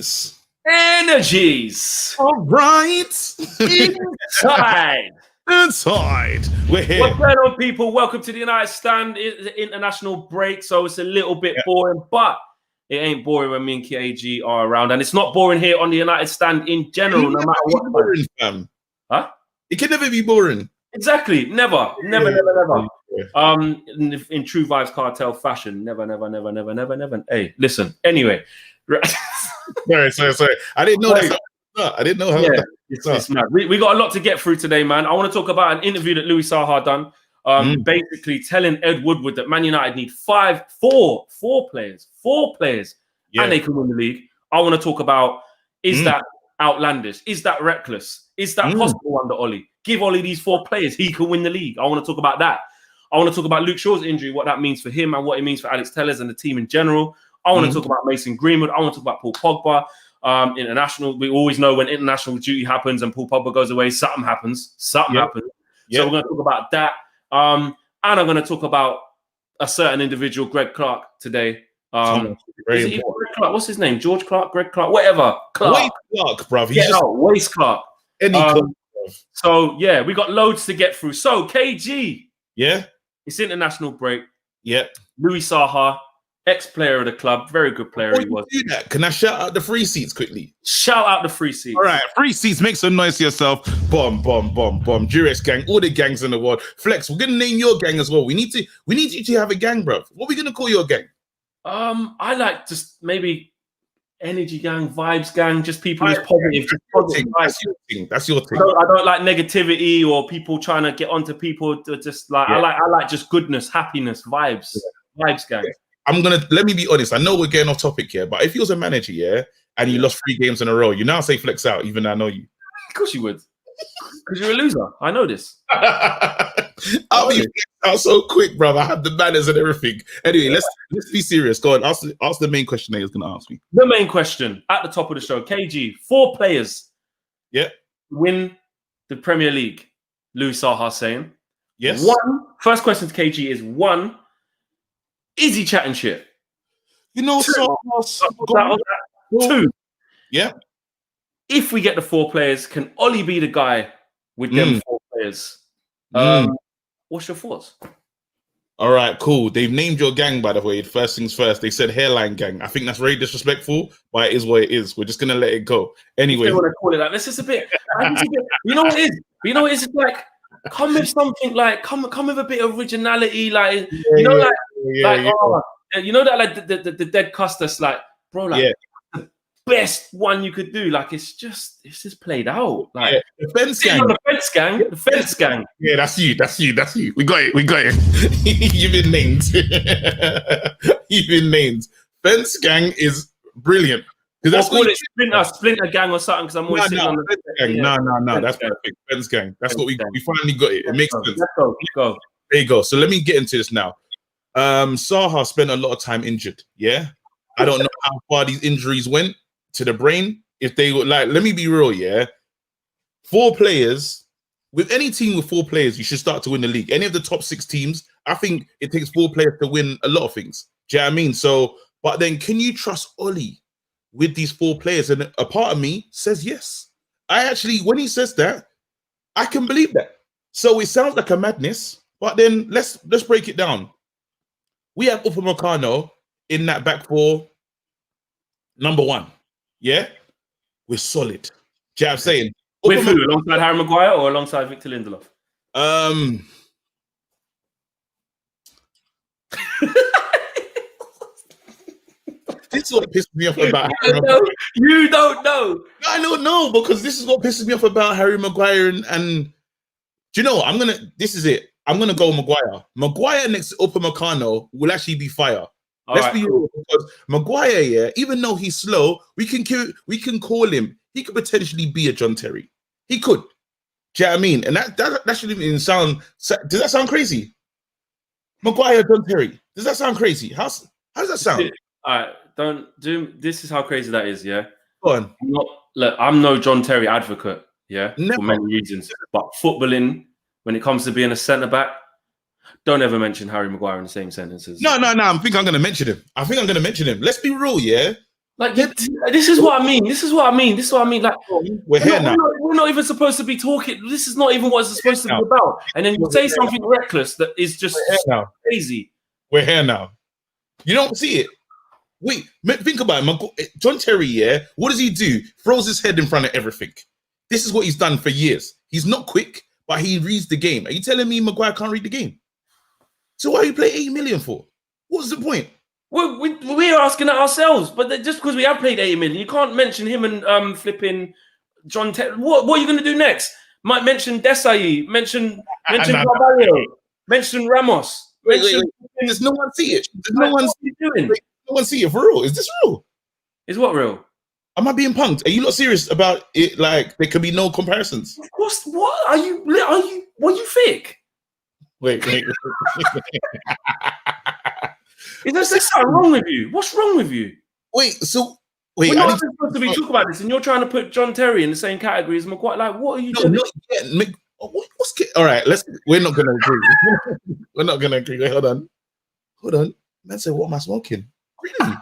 vibes. Energies. All right. Inside. Inside. We're here. What's going on, people? Welcome to the United Stand. It's an international break, so it's a little bit boring, but it ain't boring when me and KG are around. And it's not boring here on the United Stand in general, no matter what. Boring, fam. Huh? It can never be boring. Exactly. Never. In true Vibes Cartel fashion. Never. Hey, listen. Anyway. Sorry. I didn't know that. I didn't know how. Yeah, it's mad. We got a lot to get through today, man. I want to talk about an interview that Louis Saha done. Basically telling Ed Woodward that Man United need four players, and they can win the league. I want to talk about, is that outlandish? Is that reckless? Is that possible under Ole? Give Ole these 4 players, he can win the league. I want to talk about that. I want to talk about Luke Shaw's injury, what that means for him and what it means for Alex Telles and the team in general. I want to talk about Mason Greenwood. I want to talk about Paul Pogba. International, we always know when international duty happens and Paul Pogba goes away, something happens. Happens. So we're going to talk about that. And I'm going to talk about a certain individual, Greg Clark, today. Greg Clark? What's his name? George Clark? Greg Clark? Whatever. Clark. Waste Clark, bruv. Waste Clark. Clark. So, yeah, we got loads to get through. So, KG. Yeah. It's international break. Yeah. Louis Saha, ex-player of the club. Very good player he was. Do that. Can I shout out the free seats quickly? Shout out the free seats. All right. Free seats. Make some noise to yourself. Bomb. Durex gang. All the gangs in the world. Flex, we're going to name your gang as well. We need you to have a gang, bruv. What are we going to call your gang? I like just maybe energy gang, vibes gang, just people who's positive. That's your thing. I don't like negativity or people trying to get onto people to just like, I like just goodness, happiness, vibes. Vibes gang. Let me be honest. I know we're getting off topic here, but if you was a manager, and you lost 3 games in a row, you now say flex out, even though I know you. Of course you would. Because you're a loser. I know this. I'll be out so quick, brother. I have the manners and everything. Anyway, let's be serious. Go on, ask the main question that he was going to ask me. The main question at the top of the show. KG, 4 players. Yeah. Win the Premier League. Louis Saha saying. Yes. First question to KG is 1. Is he chatting shit? You know, 2. Yeah. If we get the 4 players, can Ole be the guy with them 4 players? What's your thoughts? All right, cool. They've named your gang, by the way. First things first, they said hairline gang. I think that's very disrespectful, but it is what it is. We're just gonna let it go. Anyway, they want to call it that. This is a bit. You know what it is? You know what it is? It's like come with something like come with a bit of originality, like you know that like the dead Custis, like bro, like the best one you could do. Like it's just played out. Like the fence gang. The fence gang. Yeah, that's you. We got it. You've been named. Fence gang is brilliant. Let's call it splinter gang or something. Because I'm always sitting on the gang. No, that's perfect. Fence gang. That's what we finally got it. It makes sense. Let's go. There you go. So let me get into this now. Saha spent a lot of time injured. Yeah, I don't know how far these injuries went to the brain. If they were like, let me be real. Yeah, 4 players. With any team with 4 players, you should start to win the league. Any of the top 6 teams, I think it takes 4 players to win a lot of things. Do you know what I mean? So, but then can you trust Ole with these 4 players? And a part of me says yes. I actually, when he says that, I can believe that. So it sounds like a madness, but then let's break it down. We have Upamecano in that back 4, number 1. Yeah? We're solid. Do you know what I'm saying? With who? Alongside Harry Maguire or alongside Victor Lindelof? This is what pisses me off about Harry Maguire. You don't know. I don't know, because this is what pisses me off about Harry Maguire and do you know what? This is it. I'm gonna go Maguire. Maguire next to Upamecano will actually be fire. Let's be real, because Maguire, even though he's slow, we can call him. He could potentially be a John Terry. He could. Do you know what I mean? And that shouldn't even sound. Does that sound crazy? Maguire, John Terry. Does that sound crazy? How does that sound? All right, don't do. This is how crazy that is. Yeah. Go on. I'm no John Terry advocate. Yeah, Never. For many reasons. But footballing, when it comes to being a centre back, don't ever mention Harry Maguire in the same sentences. No. I think I'm going to mention him. Let's be real, yeah. Like, this is what I mean. This is what I mean. This is what I mean. Like, we're here now. We're not even supposed to be talking. This is not even what it's supposed to be about. And then you say something reckless that is just crazy. We're here now. You don't see it. Wait, think about it. John Terry, yeah, what does he do? Throws his head in front of everything. This is what he's done for years. He's not quick, but he reads the game. Are you telling me Maguire can't read the game? So why are you playing 80 million for? What's the point? We're asking that ourselves, but just because we have played 80 million, you can't mention him and flipping John Terry. What are you going to do next? Might mention Desai, mention Carvalho, mention Ramos. Wait. Does no one see it? Does no one see it? No one see it for real. Is this real? Is what real? Am I being punked? Are you not serious about it? Like there can be no comparisons. Of course. What are you? What are you fake? Wait. Is there something wrong with you? What's wrong with you? Wait. We're not supposed to be talking about this, and you're trying to put John Terry in the same category as Maguire. Like, what are you doing? All right. We're not gonna agree. We're not gonna agree. Wait, hold on. Man said, "What am I smoking?" Really?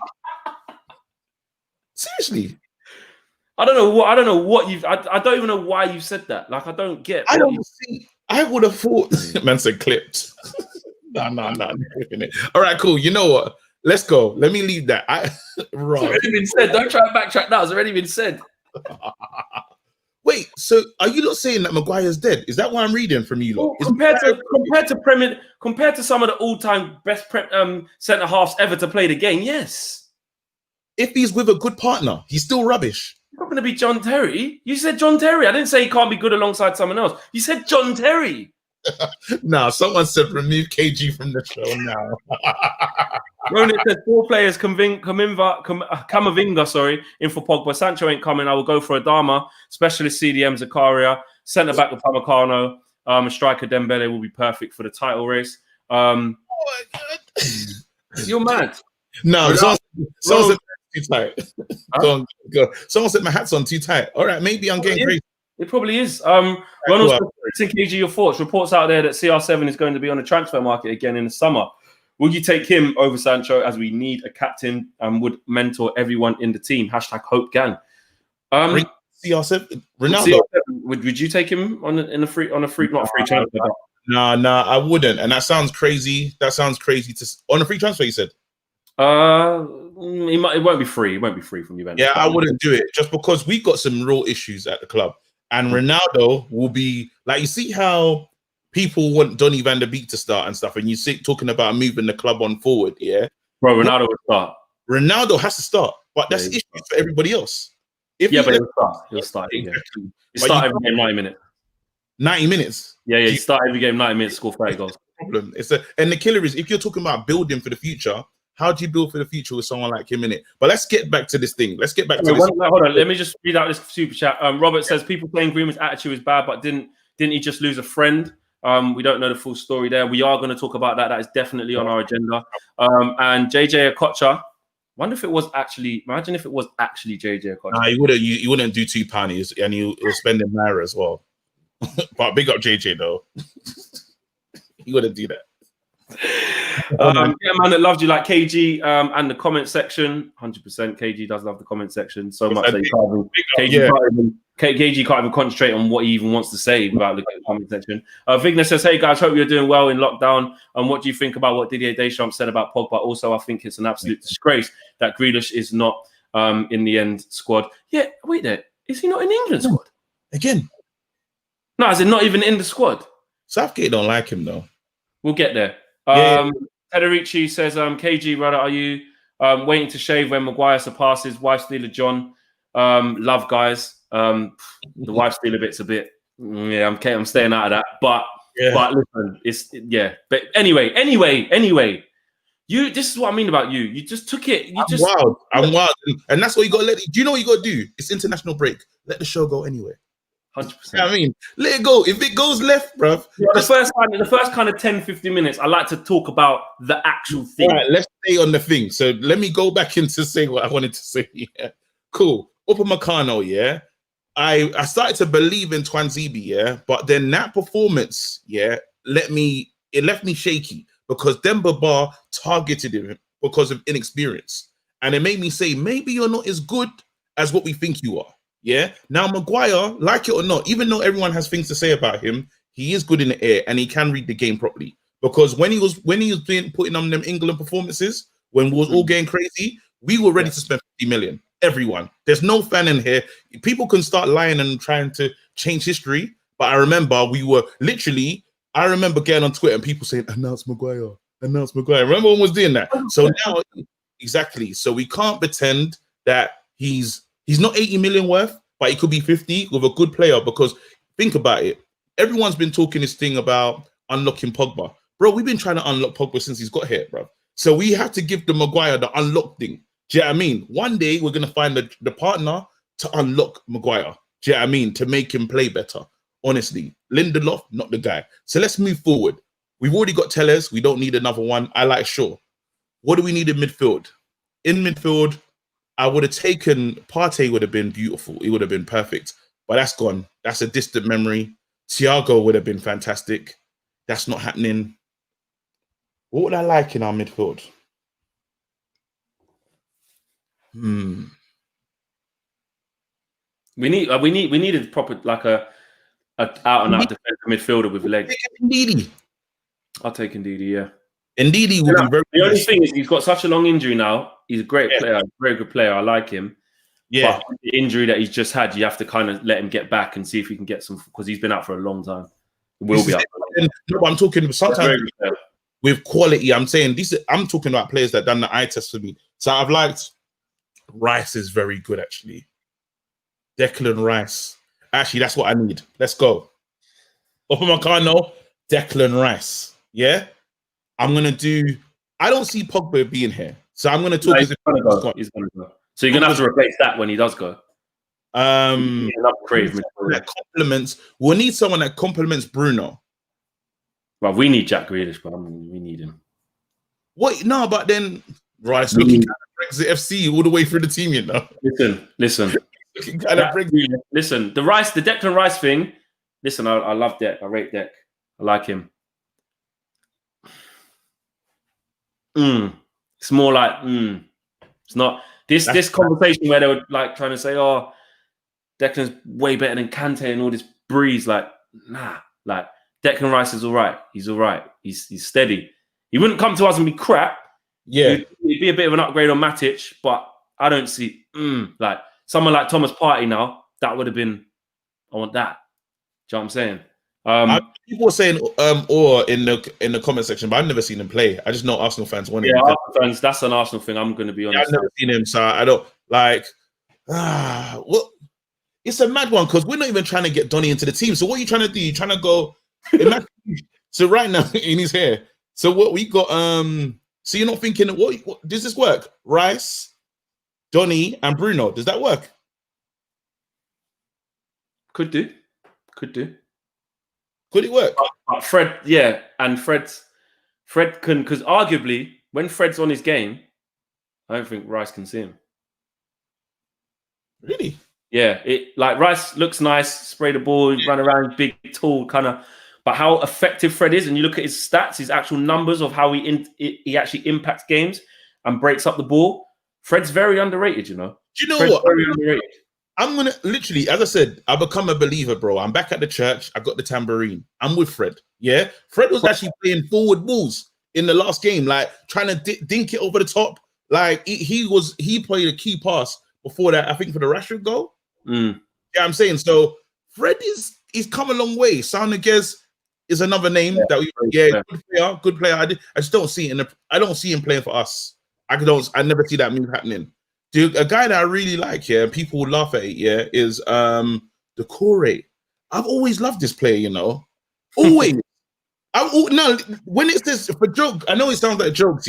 Seriously? I don't know what you've. I don't even know why you said that. Like, I don't get. I don't see. I would have thought. Man said, "Clipped." No. All right, cool. You know what? Let's go. Let me leave that. It's already been said. Don't try and backtrack now. It's already been said. Wait, so are you not saying that Maguire's dead? Is that what I'm reading from you? Well, compared to some of the all-time best centre halves ever to play the game, yes. If he's with a good partner, he's still rubbish. It's not going to be John Terry. You said John Terry. I didn't say he can't be good alongside someone else. You said John Terry. No, someone said remove KG from the show now. Ronit says 4 players, Camavinga, in for Pogba. Sancho ain't coming. I will go for Adama. Specialist CDM Zakaria. Centre back with Pamecano. Striker Dembele will be perfect for the title race. Oh my God. You're mad. No, someone said too tight. Huh? Go. Someone said my hat's on too tight. All right, maybe I'm getting crazy. It probably is. Ronald, KG, your thoughts. Reports out there that CR7 is going to be on the transfer market again in the summer. Will you take him over Sancho, as we need a captain and would mentor everyone in the team? #Hope Gang. CR7, Ronaldo. Would you take him on a free transfer? No, I wouldn't. And that sounds crazy. On a free transfer, you said. It won't be free. It won't be free from Juventus. Yeah, I wouldn't do it just because we've got some real issues at the club. And Ronaldo will be like, you see how people want Donny van der Beek to start and stuff, and you see talking about moving the club on forward, yeah? Bro, Ronaldo will start. Ronaldo has to start, but that's the issue for everybody else. But he'll start. Exactly. He start every game 90 minutes. 90 minutes? Yeah, you start every game 90 minutes, score 30 goals. Problem. And the killer is, if you're talking about building for the future, how do you build for the future with someone like him in it? But let's get back to this thing. Hold on. Let me just read out this super chat. Robert says people saying Greenwood's attitude is bad, but didn't he just lose a friend? We don't know the full story there. We are going to talk about that. That is definitely on our agenda. And JJ Okocha. Imagine if it was actually JJ Okocha. Nah, you wouldn't do £2, and you will spend in naira as well. But big up JJ though. You wouldn't do that. Yeah, man that loved you like KG and the comment section. 100% KG does love the comment section so much that KG can't even concentrate on what he even wants to say without looking at the comment section. Vigna says, hey guys, hope you're doing well in lockdown. And what do you think about what Didier Deschamps said about Pogba? Also, I think it's an absolute disgrace that Grealish is not in the end squad. Yeah, wait there. Is he not in the England squad? Again. No, is he not even in the squad? Southgate don't like him though. We'll get there. Federici says, KG, brother, are you waiting to shave when Maguire surpasses wife stealer John? Love, guys. The wife stealer bit's a bit. Yeah, I'm staying out of that. But listen, But anyway. This is what I mean about you. You just took it. I'm wild. And that's what you got to let. Do you know what you got to do? It's international break. Let the show go anyway. 100%. I mean, let it go. If it goes left, bruv. Yeah, the first kind of 10-15 minutes, I like to talk about the actual thing. All right, let's stay on the thing. So let me go back into saying what I wanted to say. Yeah. Cool. Upamecano, yeah. I started to believe in Twanzebe, yeah, but then that performance, yeah, left me shaky because Demba Ba targeted him because of inexperience. And it made me say, maybe you're not as good as what we think you are. Yeah. Now, Maguire, like it or not, even though everyone has things to say about him, he is good in the air and he can read the game properly. Because when he was putting on them England performances, when we was all getting crazy, we were ready to spend 50 million. Everyone. There's no fan in here. People can start lying and trying to change history. But I remember we were literally, I remember getting on Twitter and people saying, announce Maguire, announce Maguire. Remember one was doing that. So now, exactly. So we can't pretend that he's not 80 million worth, but he could be 50 with a good player. Because think about it. Everyone's been talking this thing about unlocking Pogba. Bro, we've been trying to unlock Pogba since he's got here, bro. So we have to give the Maguire the unlock thing. Do you know what I mean? One day we're going to find the partner to unlock Maguire. Do you know what I mean? To make him play better. Honestly, Lindelof, not the guy. So let's move forward. We've already got Tellers. We don't need another one. I like Shaw. What do we need in midfield? In midfield, I would have taken Partey. Would have been beautiful. It would have been perfect. But that's gone. That's a distant memory. Thiago would have been fantastic. That's not happening. What would I like in our midfield? We needed proper like a out and out defensive midfielder with legs. Ndidi. I'll take Ndidi, yeah. Ndidi would be very. The only thing is he's got such a long injury now. He's a great player, very good player. I like him. Yeah. But the injury that he's just had, you have to kind of let him get back and see if he can get some, because he's been out for a long time. Will be out. No, I'm talking sometimes with quality. I'm saying I'm talking about players that done the eye test for me. So I've liked Rice is very good actually. Declan Rice. Actually, that's what I need. Let's go. Open my car now. Declan Rice. Yeah. I'm gonna do. I don't see Pogba being here, so I'm gonna talk. No, he's gonna go. So you're gonna have to replace that when he does go. That complements. We'll need someone that complements Bruno. Well, we need Jack Grealish, but we need him. What? No, but then Rice looking at Brexit FC all the way through the team, you know. Listen. Listen, the Declan Rice thing. Listen, I love Dec. I rate Dec. I like him. It's more like It's not this conversation where they were like trying to say, "Oh, Declan's way better than Kante and all this breeze." Like, nah. Like Declan Rice is all right. He's all right. He's steady. He wouldn't come to us and be crap. Yeah, he'd be a bit of an upgrade on Matic, but I don't see like someone like Thomas Partey now. That would have been. I want that. Do you know what I'm saying? People are saying or in the comment section, but I've never seen him play. I just know Arsenal fans want him. Yeah, Arsenal fans, that's an Arsenal thing. I'm going to be honest. I've never seen him, so I don't like. Well, it's a mad one because we're not even trying to get Donny into the team. So what are you trying to do? You're trying to go. So right now in his hair. So what we got? So you're not thinking what does this work? Rice, Donny, and Bruno. Does that work? Could do. Could it work? Fred, yeah, and Fred can, because arguably when Fred's on his game, I don't think Rice can see him. Really? Yeah, like Rice looks nice, spray the ball, run around, big, tall, kind of. But how effective Fred is, and you look at his stats, his actual numbers of how he actually impacts games and breaks up the ball. Fred's very underrated, you know. Do you know Fred's what? Very underrated. I'm gonna literally, as I said, I become a believer, bro. I'm back at the church. I got the tambourine. I'm with Fred. Yeah, Fred was actually playing forward balls in the last game, like trying to dink it over the top. Like he played a key pass before that. I think for the Rashford goal. Yeah, I'm saying so. Fred he's come a long way. Saunagez is another name that good player. I just don't see it I don't see him playing for us. I never see that move happening. Dude, a guy that I really like here, people will laugh at it, is the Corey. I've always loved this player, you know. Always. Now, when it says for joke, I know it sounds like jokes,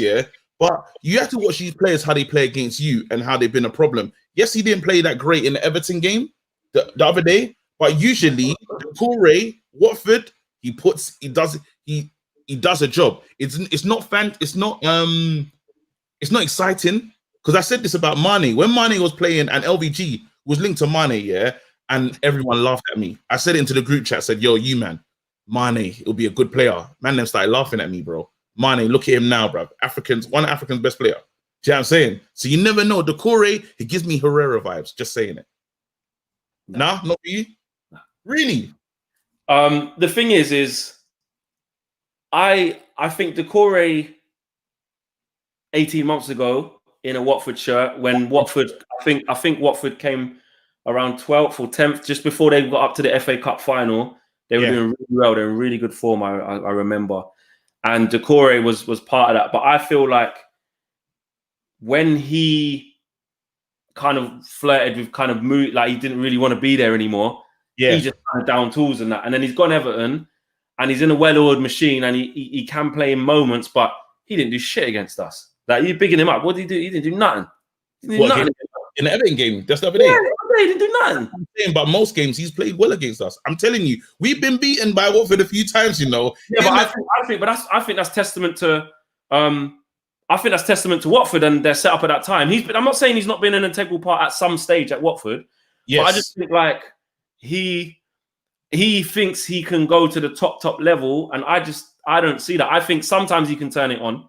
but you have to watch these players, how they play against you and how they've been a problem. Yes, he didn't play that great in the Everton game the other day, but usually the Corey, Watford, he does a job. It's not exciting. Because I said this about Mane. When Mane was playing and LVG was linked to Mane, and everyone laughed at me. I said it into the group chat, said, yo, you man, Mane, he'll be a good player. Man, them started laughing at me, bro. Mane, look at him now, bro. One of African's best player. Do you know what I'm saying? So you never know. Doucouré, he gives me Herrera vibes. Just saying it. No. Nah, not for you? No. Really? The thing is I think Doucouré 18 months ago in a Watford shirt, when Watford, I think Watford came around 12th or 10th, just before they got up to the FA Cup final. They were doing really well. They were in really good form, I remember. And Doucouré was part of that. But I feel like when he kind of flirted with kind of mood, like he didn't really want to be there anymore, he just kind of down tools and that. And then he's gone Everton and he's in a well-oiled machine and he can play in moments, but he didn't do shit against us. Like, you're bigging him up. What did he do? He didn't do nothing. He didn't do nothing. In the Everton game, that's the other day. Yeah, he didn't do nothing. I'm saying, but most games he's played well against us. I'm telling you, we've been beaten by Watford a few times, you know. Yeah, but I think that's testament to Watford and their setup at that time. I'm not saying he's not been an integral part at some stage at Watford. Yes. But I just think like he thinks he can go to the top level, and I don't see that. I think sometimes he can turn it on.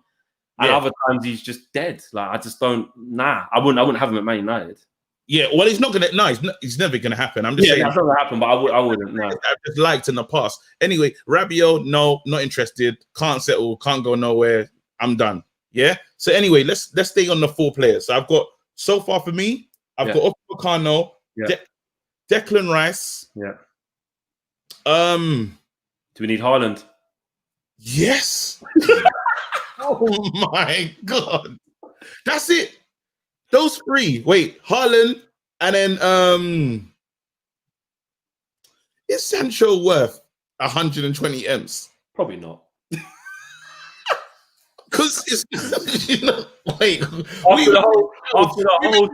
And other times he's just dead. Like, I just don't. Nah, I wouldn't have him at Man United. Yeah, well, he's not gonna. No, it's never gonna happen. I'm just saying. That's not gonna happen. But I wouldn't. No. I've just liked in the past. Anyway, Rabiot, no, not interested. Can't settle. Can't go nowhere. I'm done. Yeah. So anyway, let's stay on the 4 players. So I've got, so far for me, I've got Upamecano, Declan Rice. Yeah. Do we need Haaland? Yes. Oh my God. That's it. Those 3. Wait, Haaland, and then is Sancho worth 120 M's? Probably not. Because it's, you know, wait. After the whole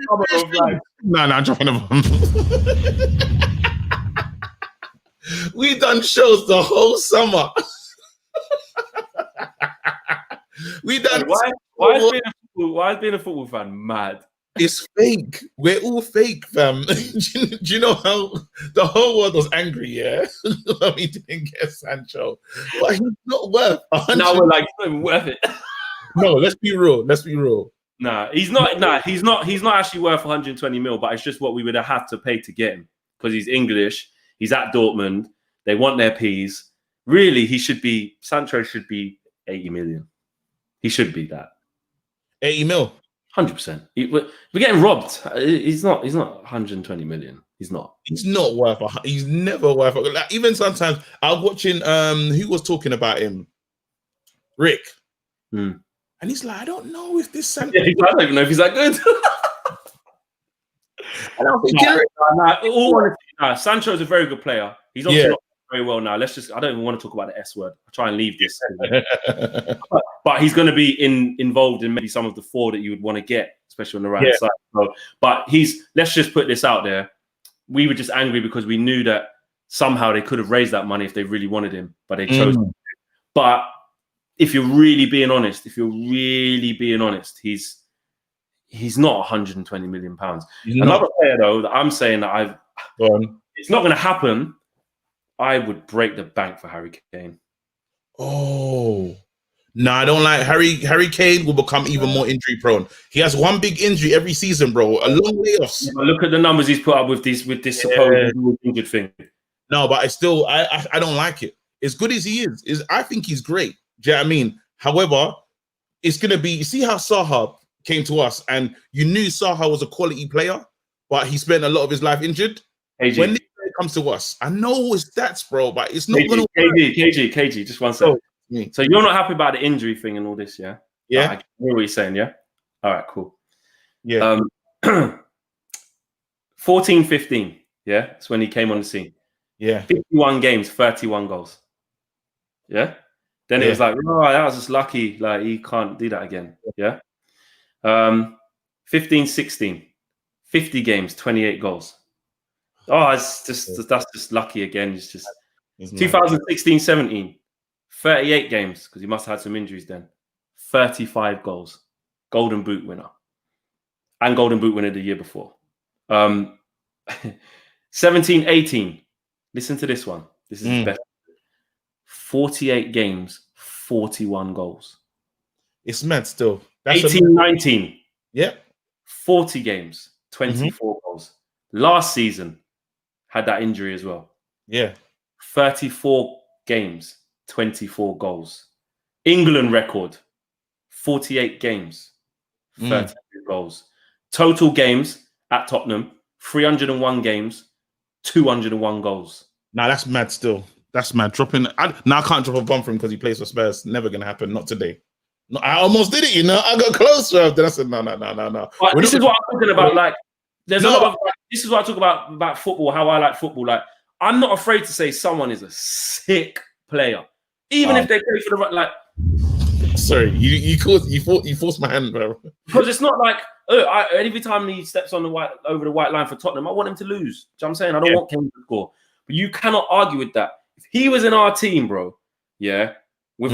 summer of life. No, I'm dropping them. We done shows the whole summer. We done. Why is being a football fan mad? It's fake. We're all fake, fam. Do you know how the whole world was angry? Yeah, when we didn't get Sancho, but he's not worth 100. Now we're like, it's not even worth it. No, let's be real. Nah, he's not. Nah, he's not actually worth 120 mil. But it's just what we would have had to pay to get him, because he's English. He's at Dortmund. They want their P's. Really, Sancho should be 80 million. He should be that. 80 mil. 100%. We're getting robbed. He's not 120 million. He's not. He's not worth. He's never worth. Like, even sometimes I was watching. Who was talking about him? Rick. And he's like, I don't know if this Sancho. Yeah, I don't even know if he's that good. I don't think Sancho's a very good player. He's obviously not very well now. I don't even want to talk about the S word. I'll try and leave this. But he's going to be involved in maybe some of the 4 that you would want to get, especially on the right side. So, but let's just put this out there. We were just angry because we knew that somehow they could have raised that money if they really wanted him, but they chose to. But if you're really being honest, he's not 120 million pounds. Another player though that I'm saying that it's not going to happen. I would break the bank for Harry Kane. Oh, no, I don't like Harry Kane will become even more injury prone. He has one big injury every season, bro. A long layoffs. Look at the numbers he's put up with this supposed injured thing. No, but I don't like it. As good as he is I think he's great. Do you know what I mean? However, it's gonna be, you see how Saha came to us, and you knew Saha was a quality player, but he spent a lot of his life injured. KG. When this player comes to us, I know his stats, bro, but it's not gonna work. KG, just one second. So you're not happy about the injury thing and all this, yeah? Yeah. I hear what you're saying, yeah? All right, cool. Yeah. 14-15, yeah? That's when he came on the scene. Yeah. 51 games, 31 goals. Yeah? Then it was like, oh, that was just lucky. Like, he can't do that again. Yeah? 15-16, 50 games, 28 goals. Oh, that's just lucky again. It's just 2016-17, 38 games, because he must have had some injuries then. 35 goals. Golden Boot winner. And Golden Boot winner the year before. 17-18. Listen to this one. This is his best. 48 games, 41 goals. It's mad still. 18-19. Yeah. 40 games, 24 goals. Last season, had that injury as well. Yeah. 34 games, 24 goals. England record, 48 games, 32 goals. Total games at Tottenham, 301 games, 201 goals. Nah, that's mad still. That's mad. I can't drop a bomb for him because he plays for Spurs. Never going to happen. Not today. No, I almost did it, you know. I got close. Then I said, no. But this is what I'm talking about. Like, there's a lot of, like, this is what I talk about football, how I like football. Like, I'm not afraid to say someone is a sick player. Even if they play for the right, like. Sorry, you forced my hand, bro. Because it's not like every time he steps on over the white line for Tottenham, I want him to lose. Do you know what I'm saying? I don't want Kane to score. But you cannot argue with that. If he was in our team, bro, yeah, with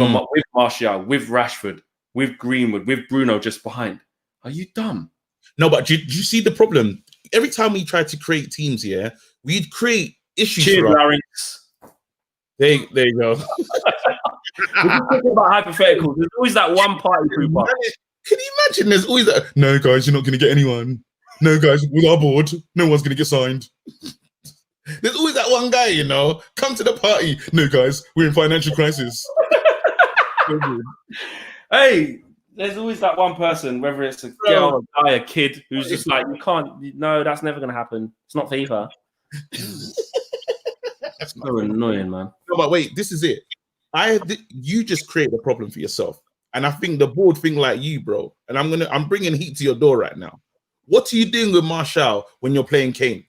Martial, with Rashford, with Greenwood, with Bruno just behind, are you dumb? No, but do you see the problem? Every time we tried to create teams, yeah, we'd create issues. Cheers, Larynx. There you go. We're talking about hypotheticals. There's always that one party pooper. Can you imagine? There's always that. No, guys, you're not going to get anyone. No, guys, with our board, no one's going to get signed. There's always that one guy, you know. Come to the party. No, guys, we're in financial crisis. Hey, there's always that one person, whether it's a girl, a guy, a kid, who's just like, you can't. No, that's never going to happen. It's not FIFA. That's so annoying, man. No, but wait, this is it. You just create a problem for yourself, and I think the board think like you, bro. And I'm bringing heat to your door right now. What are you doing with Martial when you're playing Kane?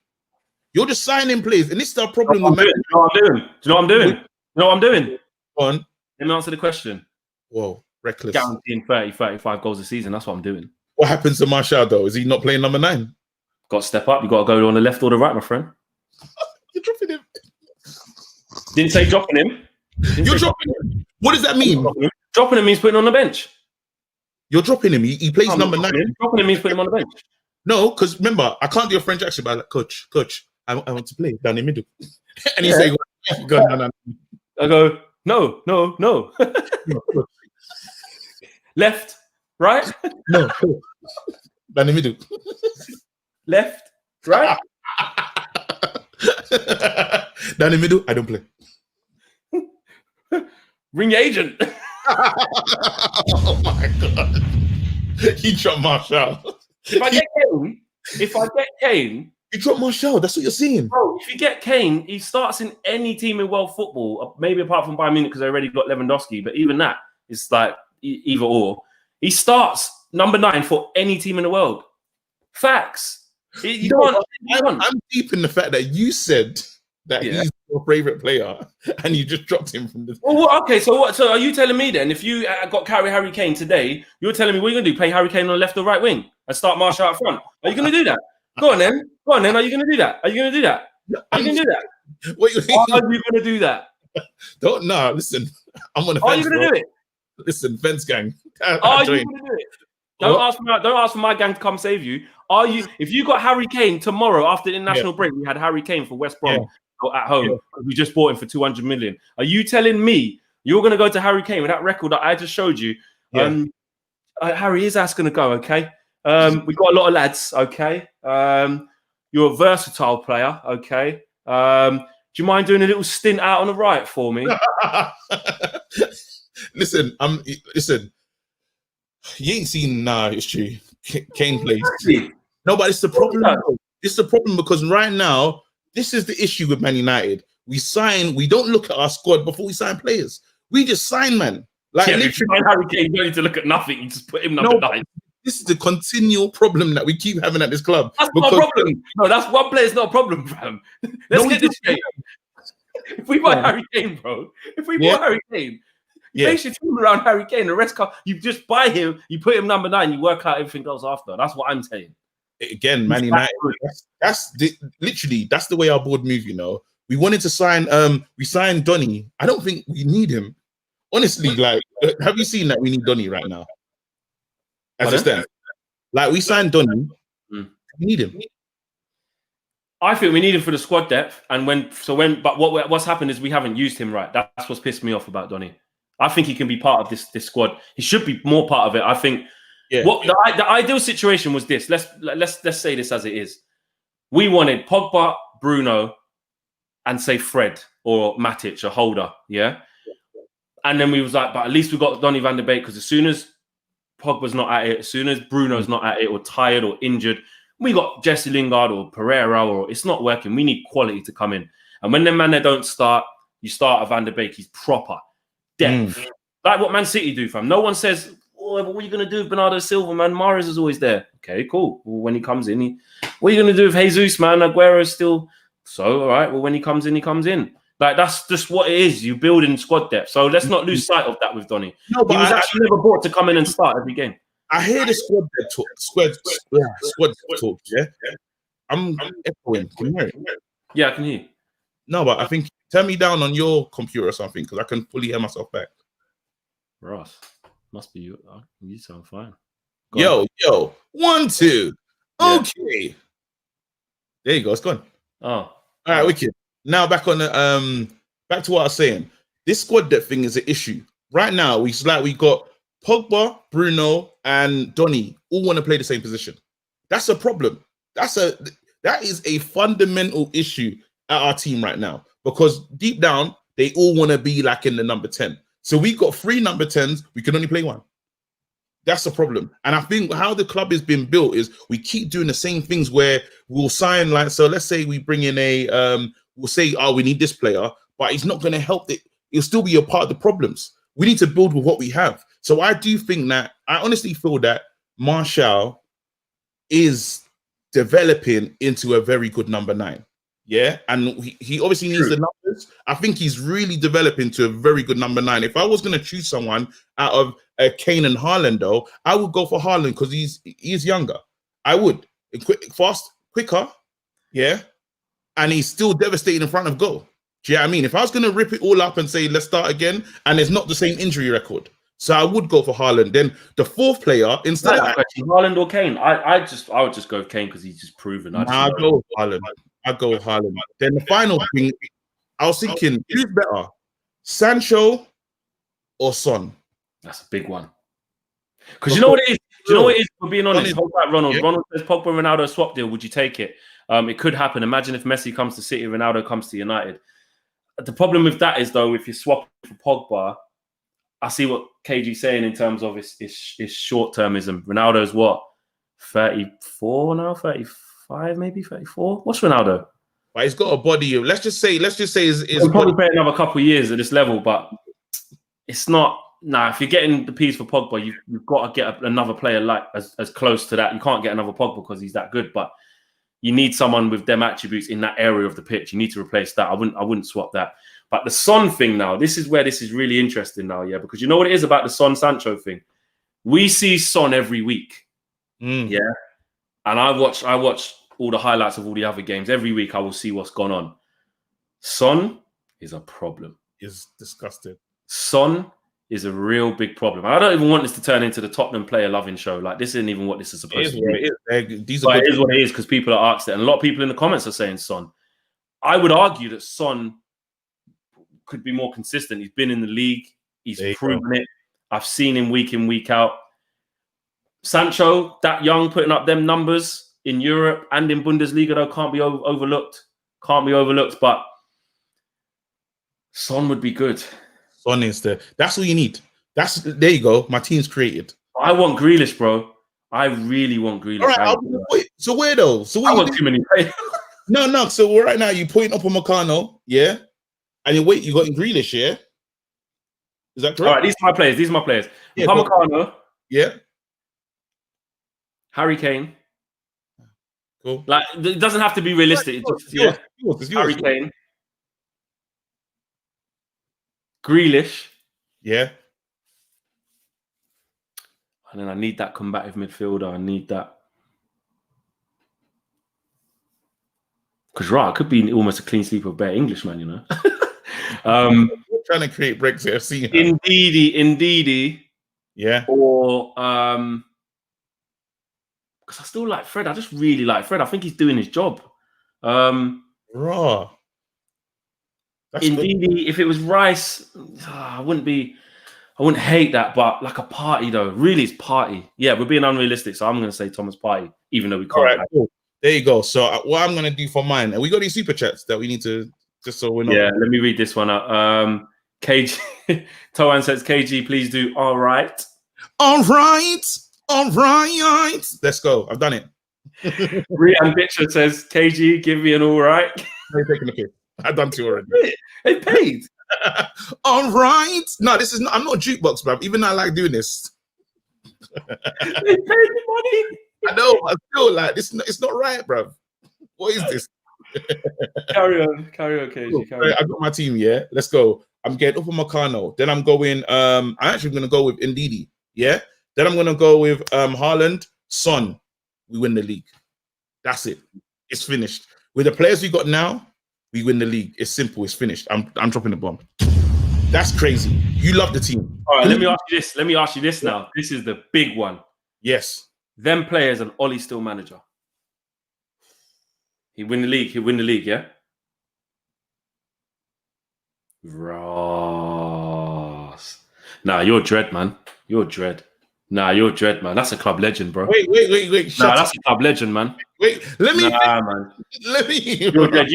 You're just signing players, and this is our problem with. Do you know what I'm doing? Do you know what I'm doing? You know what I'm doing? Go on. Let me answer the question. Whoa, reckless. Guaranteeing 30, 35 goals a season. That's what I'm doing. What happens to Martial though? Is he not playing number 9? Got to step up. You got to go on the left or the right, my friend. You're dropping him. Didn't say dropping him. You're dropping him. What does that mean? Dropping him means putting him on the bench. You're dropping him. He plays number 9. Dropping him means putting him on the bench. No, because remember, I can't do a French accent, but like, coach, I want to play down the middle. And he say, no. I go, no. Left, right? No, down the middle. Left, right? Down the middle, I don't play. Ring your agent. Oh my god. He dropped Martial. If I get Kane, you drop Martial. That's what you're saying. Bro, if you get Kane, he starts in any team in world football, maybe apart from Bayern Munich because they already got Lewandowski, but even that is like either or. He starts number 9 for any team in the world. Facts. I'm deep in the fact that you said that he's your favorite player, and you just dropped him from the. Well, okay. So what? So are you telling me then, if you got Harry Kane today, you're telling me what you're gonna do? Play Harry Kane on the left or right wing and start Martial out front? Are you gonna do that? Go on then. Are you gonna do that? Are you gonna do that? Are you gonna do that? What are you gonna do that? Listen. I'm on the fence. Are you gonna do it? Listen, fence gang. Are you gonna do it? Don't ask for my gang to come save you. Are you? If you got Harry Kane tomorrow after the international break, we had Harry Kane for West Brom at home. We just bought him for 200 million. Are you telling me you're going to go to Harry Kane with that record that I just showed you? Harry, is that's going to go? Okay. We got a lot of lads. Okay. You're a versatile player. Okay. Do you mind doing a little stint out on the right for me? Listen. You ain't seen history. Kane plays. No, but it's the problem. It's the problem because right now, this is the issue with Man United. We don't look at our squad before we sign players. We just sign, man. Like if you sign Harry Kane, you don't need to look at nothing. You just put him number 9. This is the continual problem that we keep having at this club. That's not a problem. No, that's one player. It's not a problem, fam. Let's get this straight. If we buy Harry Kane, bro. If we buy Harry Kane. Base your team around Harry Kane. The rest, you just buy him, you put him number 9, you work out everything else after. That's what I'm saying. Again, Man United. That's the way our board move. You know, we wanted to sign. We signed Donny. I don't think we need him. Honestly, like, have you seen that we need Donny right now? As it stands, like we signed Donny. We need him. I think we need him for the squad depth. And what's happened is we haven't used him right. That's what's pissed me off about Donny. I think he can be part of this squad. He should be more part of it. I think Yeah. What the ideal situation was this. Let's say this as it is. We wanted Pogba, Bruno, and say Fred or Matic, a holder, yeah. And then we was like, but at least we got Donny van de Beek, because as soon as Pogba's not at it, as soon as Bruno's not at it, or tired or injured, we got Jesse Lingard or Pereira, or it's not working. We need quality to come in. And when them man they don't start, you start a Van de Beek. He's proper depth, like what Man City do, fam. No one says, "Oh, but what are you gonna do with Bernardo Silva, man? Mahrez is always there." Okay, cool. Well, when he comes in, what are you gonna do with Jesus, man? Aguero's still so all right. Well, when he comes in, he comes in. Like, that's just what it is. You build in squad depth. So let's not lose sight of that with Donny. No, but he was actually never brought to come in and start every game. I hear the squad talk. Squad talk. Yeah, I'm echoing. Can you hear it? Yeah, I can hear you. No, but I think turn me down on your computer or something, because I can fully hear myself back. Ross, must be you. You sound fine. Yo, 1, 2. Okay, there you go. It's gone. Oh, all right, wicked. Now back on the back to what I was saying. This squad depth thing is an issue right now. We got Pogba, Bruno, and Donny all want to play the same position. That's a problem. That is a fundamental issue at our team right now, because deep down they all want to be like in the number 10. So we got 3 number 10s. We can only play 1. That's the problem. And I think how the club has been built is we keep doing the same things where we'll sign, like, so let's say we bring in a we'll say, oh, we need this player, but he's not going to help it. He'll still be a part of the problems. We need to build with what we have. So I do think that, I honestly feel that Martial is developing into a very good number 9. Yeah. And he obviously needs the numbers. I think he's really developing to a very good number 9. If I was going to choose someone out of Kane and Haaland, though, I would go for Haaland, because he's younger. I would. Quicker. Yeah. And he's still devastating in front of goal. Do you know what I mean? If I was going to rip it all up and say, let's start again, and it's not the same injury record, so I would go for Haaland. Then the 4th player, instead of Haaland or Kane, I would just go with Kane, because he's just proven. I'll go with Haaland. Then the final thing, I was thinking, who's better, Sancho or Son? That's a big one. Because you know what it is? Do you know what it is, for being honest? Hold back, Ronald. Yeah. Ronald says Pogba and Ronaldo swap deal. Would you take it? It could happen. Imagine if Messi comes to City, Ronaldo comes to United. The problem with that is, though, if you swap for Pogba, I see what KG's saying in terms of his short-termism. Ronaldo's what? 34 now? 35 maybe? 34? What's Ronaldo? But he's got a body of, let's just say he'll probably play another couple of years at this level, but it's not. Nah, if you're getting the piece for Pogba, you've got to get another player like as close to that. You can't get another Pogba because he's that good, but you need someone with them attributes in that area of the pitch. You need to replace that. I wouldn't swap that. But the Son thing now, this is where this is really interesting now, yeah, because you know what it is about the Son Sancho thing. We see Son every week, yeah, and I watch all the highlights of all the other games every week. I will see what's gone on. Son is a problem. Is disgusted. Son is a real big problem. I don't even want this to turn into the Tottenham player loving show. Like, this isn't even what this is supposed to be. It is what it is, because people are asked it. And a lot of people in the comments are saying Son. I would argue that Son could be more consistent. He's been in the league. He's proven it. I've seen him week in, week out. Sancho, that young, putting up them numbers in Europe and in Bundesliga, though, can't be overlooked. Can't be overlooked. But Son would be good. Son is that's all you need. There you go. My team's created. I want Grealish, bro. I really want Grealish. All right, so where though? So I want too many players. No. So right now you're pointing up on Meccano, yeah, and you got in Grealish, yeah. Is that correct? All right, these are my players. Yeah, Meccano, yeah. Harry Kane. Cool. Like, it doesn't have to be realistic. It's yours. Harry Kane. Grealish. Yeah. And then I need that combative midfielder. I need that. Because, right, it could be almost a clean sweep of bare Englishman, you know. We're trying to create Brexit FC. Indeedy. Yeah. Or, because I still like Fred. I just really like Fred. I think he's doing his job. Raw. Indeed, if it was Rice, I wouldn't be I wouldn't hate that, but like a party though. Really, it's party. Yeah, we're being unrealistic, so I'm going to say Thomas Partey, even though we can't. All right, cool. There you go. So what I'm going to do for mine, and we got these super chats that we need to, just so we're not. Yeah, let me read this one out. KG, Toan says, KG, please do all right. All right. All right. Let's go. I've done it. Rian Bitcher says, KG, give me an all right. They're taking the piss. I've done 2 already. They paid. All right. No, this is not. I'm not a jukebox, bruv. Even though I like doing this. They paid the money. I know. I feel like this. It's not right, bruv. What is this? Carry on, KG. Cool. Carry on. I got my team. Yeah, let's go. I'm getting Upamecano. Then I'm going. I'm actually going to go with Ndidi. Yeah. Then I'm going to go with Haaland, Son. We win the league. That's it. It's finished. With the players we got now, we win the league. It's simple. It's finished. I'm dropping the bomb. That's crazy. You love the team. All right, let me ask you this now. This is the big one. Yes. Them players and Ole still manager. He win the league. He'll win the league, yeah? Ross. Nah, you're dread, man. You're dread. Nah, you're dread, man. That's a club legend, bro. Wait. Nah, that's a club legend, man. Wait, let me. Nah, man. Let me. You're dread.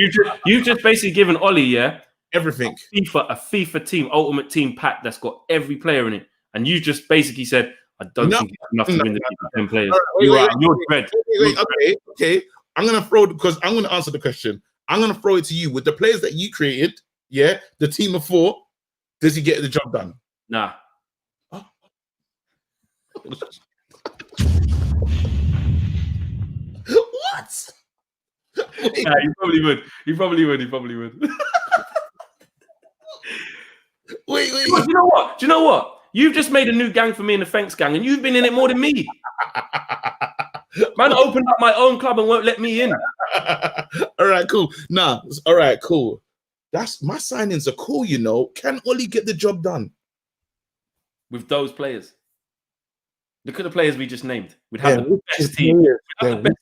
You've just basically given Ole, yeah, everything. A FIFA team, ultimate team pack that's got every player in it, and you just basically said, I don't think it's enough to win the league with 10 players. You're dread. Okay. I'm gonna throw because I'm gonna answer the question. I'm gonna throw it to you with the players that you created. Yeah, the team of 4. Does he get the job done? Nah. What? Yeah, he probably would. He probably would. Wait. Do you know what? You've just made a new gang for me in the Thanks gang, and you've been in it more than me. Man opened up my own club and won't let me in. All right, cool. All right, cool. That's my signings are cool, you know. Can Ole get the job done? With those players. Look at the players we just named. We'd have the best team. We'd have the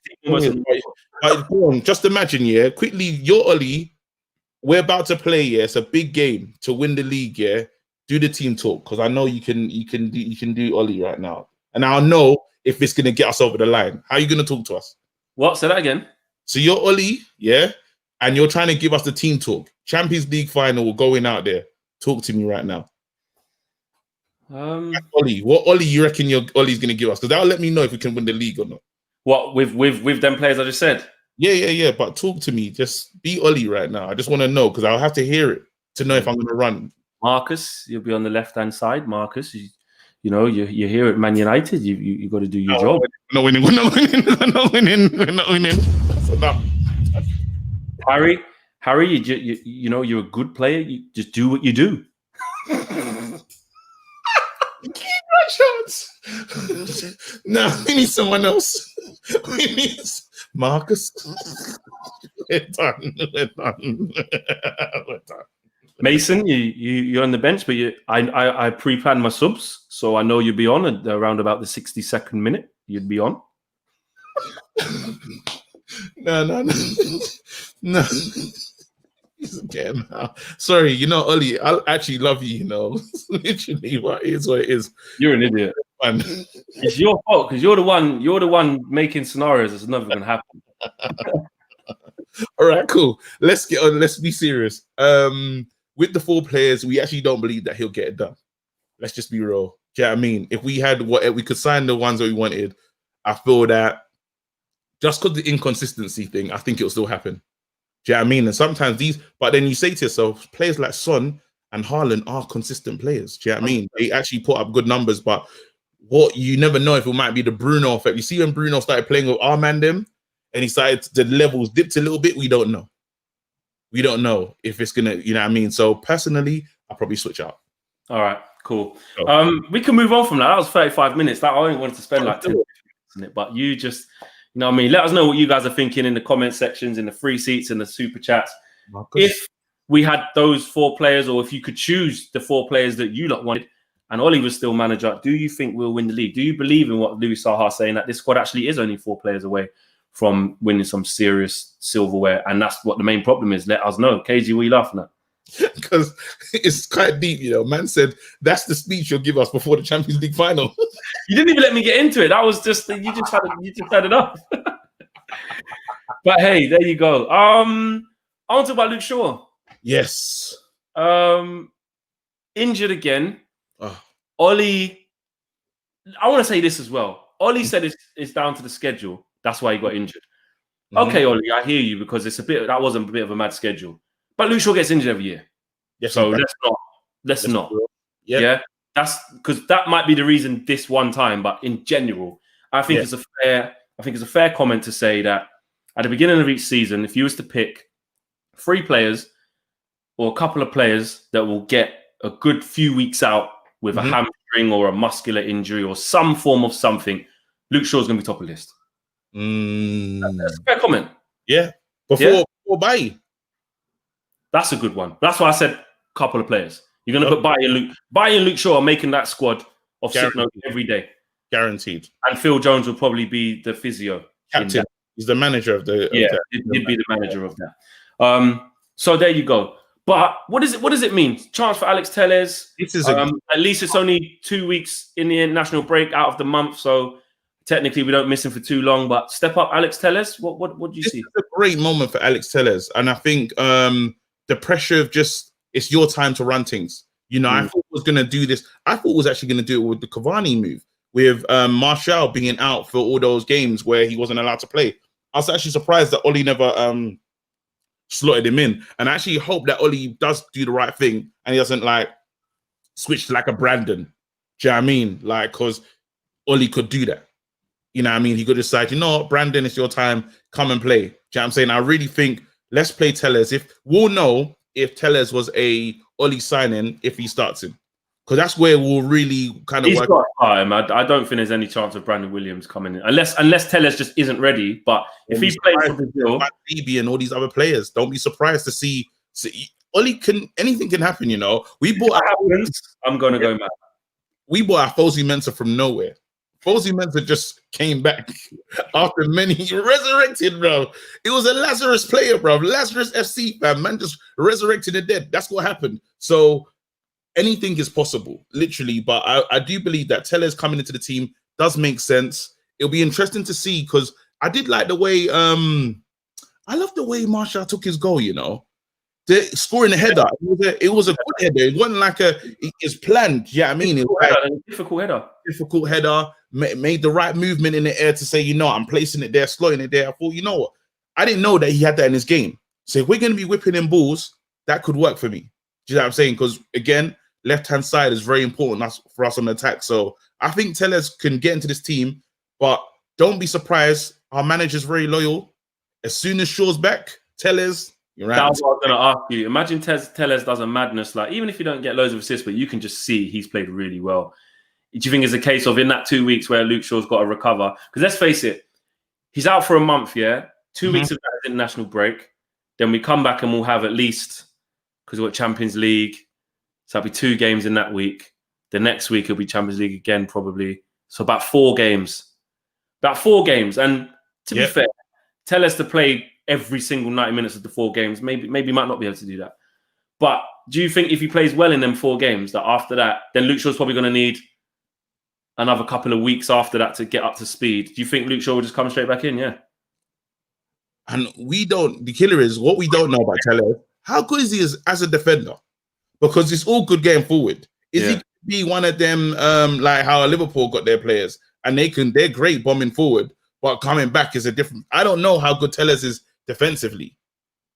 best team. Just imagine, yeah. Quickly, you're Ole. We're about to play, yeah. It's a big game to win the league, yeah. Do the team talk because I know you can do Ole right now, and I'll know if it's gonna get us over the line. How are you gonna talk to us? What? Say that again. So you're Ole, yeah, and you're trying to give us the team talk. Champions League final, we're going out there. Talk to me right now. Ole, what Ole you reckon Ole's gonna give us? Because that'll let me know if we can win the league or not. What with them players I just said? Yeah. But talk to me. Just be Ole right now. I just want to know because I'll have to hear it to know if I'm gonna run. Marcus, you'll be on the left-hand side. Marcus, you're here at Man United. You got to do your job. We're not winning. That's enough. Harry, you're a good player. You just do what you do. Keep my shots. No, we need someone else. We need Marcus. We're done. Mason, you're on the bench, but I pre-planned my subs, so I know you'd be on at around about the 62nd minute. You'd be on. No. Again, sorry, Ole, I actually love you. Literally, what it is. You're an idiot. It's your fault because you're the one making scenarios that's never gonna happen. All right, cool. Let's get on. Let's be serious. With the 4 players, we actually don't believe that he'll get it done. Let's just be real. Do you know what I mean? If we had we could sign the ones that we wanted, I feel that just because the inconsistency thing, I think it'll still happen. Do you know what I mean? And sometimes but then you say to yourself, players like Son and Haaland are consistent players. Do you know what I mean? They actually put up good numbers, but what you never know if it might be the Bruno effect. You see when Bruno started playing with our man them, and he started the levels dipped a little bit. We don't know. We don't know if it's gonna, you know what I mean? So personally, I'll probably switch out. All right, cool. We can move on from that. That was 35 minutes. That I only wanted to spend like 10 minutes in it, but you just, you know what I mean? Let us know what you guys are thinking in the comment sections, in the free seats, in the super chats. Marcus. If we had those 4 players, or if you could choose the 4 players that you lot wanted, and Ole was still manager, do you think we'll win the league? Do you believe in what Louis Saha is saying, that this squad actually is only 4 players away from winning some serious silverware? And that's what the main problem is. Let us know. KG, what are you laughing at? because it's quite deep, you know. Man said that's the speech you'll give us before the Champions League final. You didn't even let me get into it. That was just you just had enough. But hey, there you go. I want to talk about Luke Shaw. Yes. Injured again. Oh. Ollie, I want to say this as well. Ollie said it's down to the schedule. That's why he got injured. Okay, Ollie, I hear you, because that wasn't a bit of a mad schedule. But Luke Shaw gets injured every year. Yes, so let's not. Yep. Yeah. That's because that might be the reason this one time, but in general, I think it's a fair comment to say that at the beginning of each season, if you was to pick 3 players or a couple of players that will get a good few weeks out with a hamstring or a muscular injury or some form of something, Luke Shaw's going to be top of the list. That's a fair comment. Yeah. Before Bailly. That's a good one. That's why I said a couple of players. You're going to put Bailly and Luke Shaw are making that squad of sick note every day. Guaranteed. And Phil Jones will probably be the physio. Captain. He's the manager of the... He'd be the manager of that. So there you go. But what does it mean? Chance for Alex Telles. At least it's only 2 weeks in the international break out of the month, so technically we don't miss him for too long. But step up, Alex Telles. What do you see? It's a great moment for Alex Telles, and I think the pressure of just it's your time to run things. You know, I thought was going to do this. I thought was actually going to do it with the Cavani move, with Martial being out for all those games where he wasn't allowed to play. I was actually surprised that Ollie never slotted him in, and I actually hope that Ollie does do the right thing and he doesn't like switch to like a Brandon. Do you know what I mean? Like, because Ollie could do that. You know what I mean? He could decide, you know what, Brandon, it's your time. Come and play. Do you know what I'm saying? I really think let's play Telles. We'll know if Telles was a Ollie signing if he starts him. Because that's where we'll really kind of work. Got time. I don't think there's any chance of Brandon Williams coming in. Unless Telles just isn't ready. But if he plays for Brazil, and all these other players, don't be surprised to see Ollie anything can happen, you know. I'm gonna go mad. We bought our Fosu Mensah from nowhere. Fosu Mensah just came back after many resurrected, bro. It was a Lazarus player, bro. Lazarus FC fan, man, just resurrected the dead. That's what happened. So anything is possible, literally. But I do believe that Telles coming into the team does make sense. It'll be interesting to see, because I did like the way I love the way Martial took his goal, you know. Scoring a header. It was a good header. It wasn't like it's planned. Yeah, I mean, it was like difficult header. Made the right movement in the air to say, you know, I'm placing it there, slotting it there. I thought, you know what? I didn't know that he had that in his game. So if we're going to be whipping in balls, that could work for me. Do you know what I'm saying? Because again, left-hand side is very important for us on the attack. So I think Telles can get into this team, but don't be surprised. Our manager's very loyal. As soon as Shaw's back, Telles, you're right. That's what I was going to ask you. Imagine Telles does a madness, like even if you don't get loads of assists, but you can just see he's played really well. Do you think it's a case of in that 2 weeks where Luke Shaw's got to recover? Because let's face it, he's out for a month, yeah? 2 weeks of that international break. Then we come back and we'll have at least, because we're at Champions League, so that'll be 2 games in that week. The next week it'll be Champions League again, probably. So about 4 games. And to be fair, tell us to play every single 90 minutes of the 4 games. Maybe might not be able to do that. But do you think if he plays well in them 4 games, that after that, then Luke Shaw's probably going to need another couple of weeks after that to get up to speed? Do you think Luke Shaw will just come straight back in? Yeah. And the killer is what we don't know about Telles. How good is he as a defender? Because it's all good going forward. Is he going to be one of them, like how Liverpool got their players, and they're great bombing forward, but coming back is a different. I don't know how good Telles is defensively.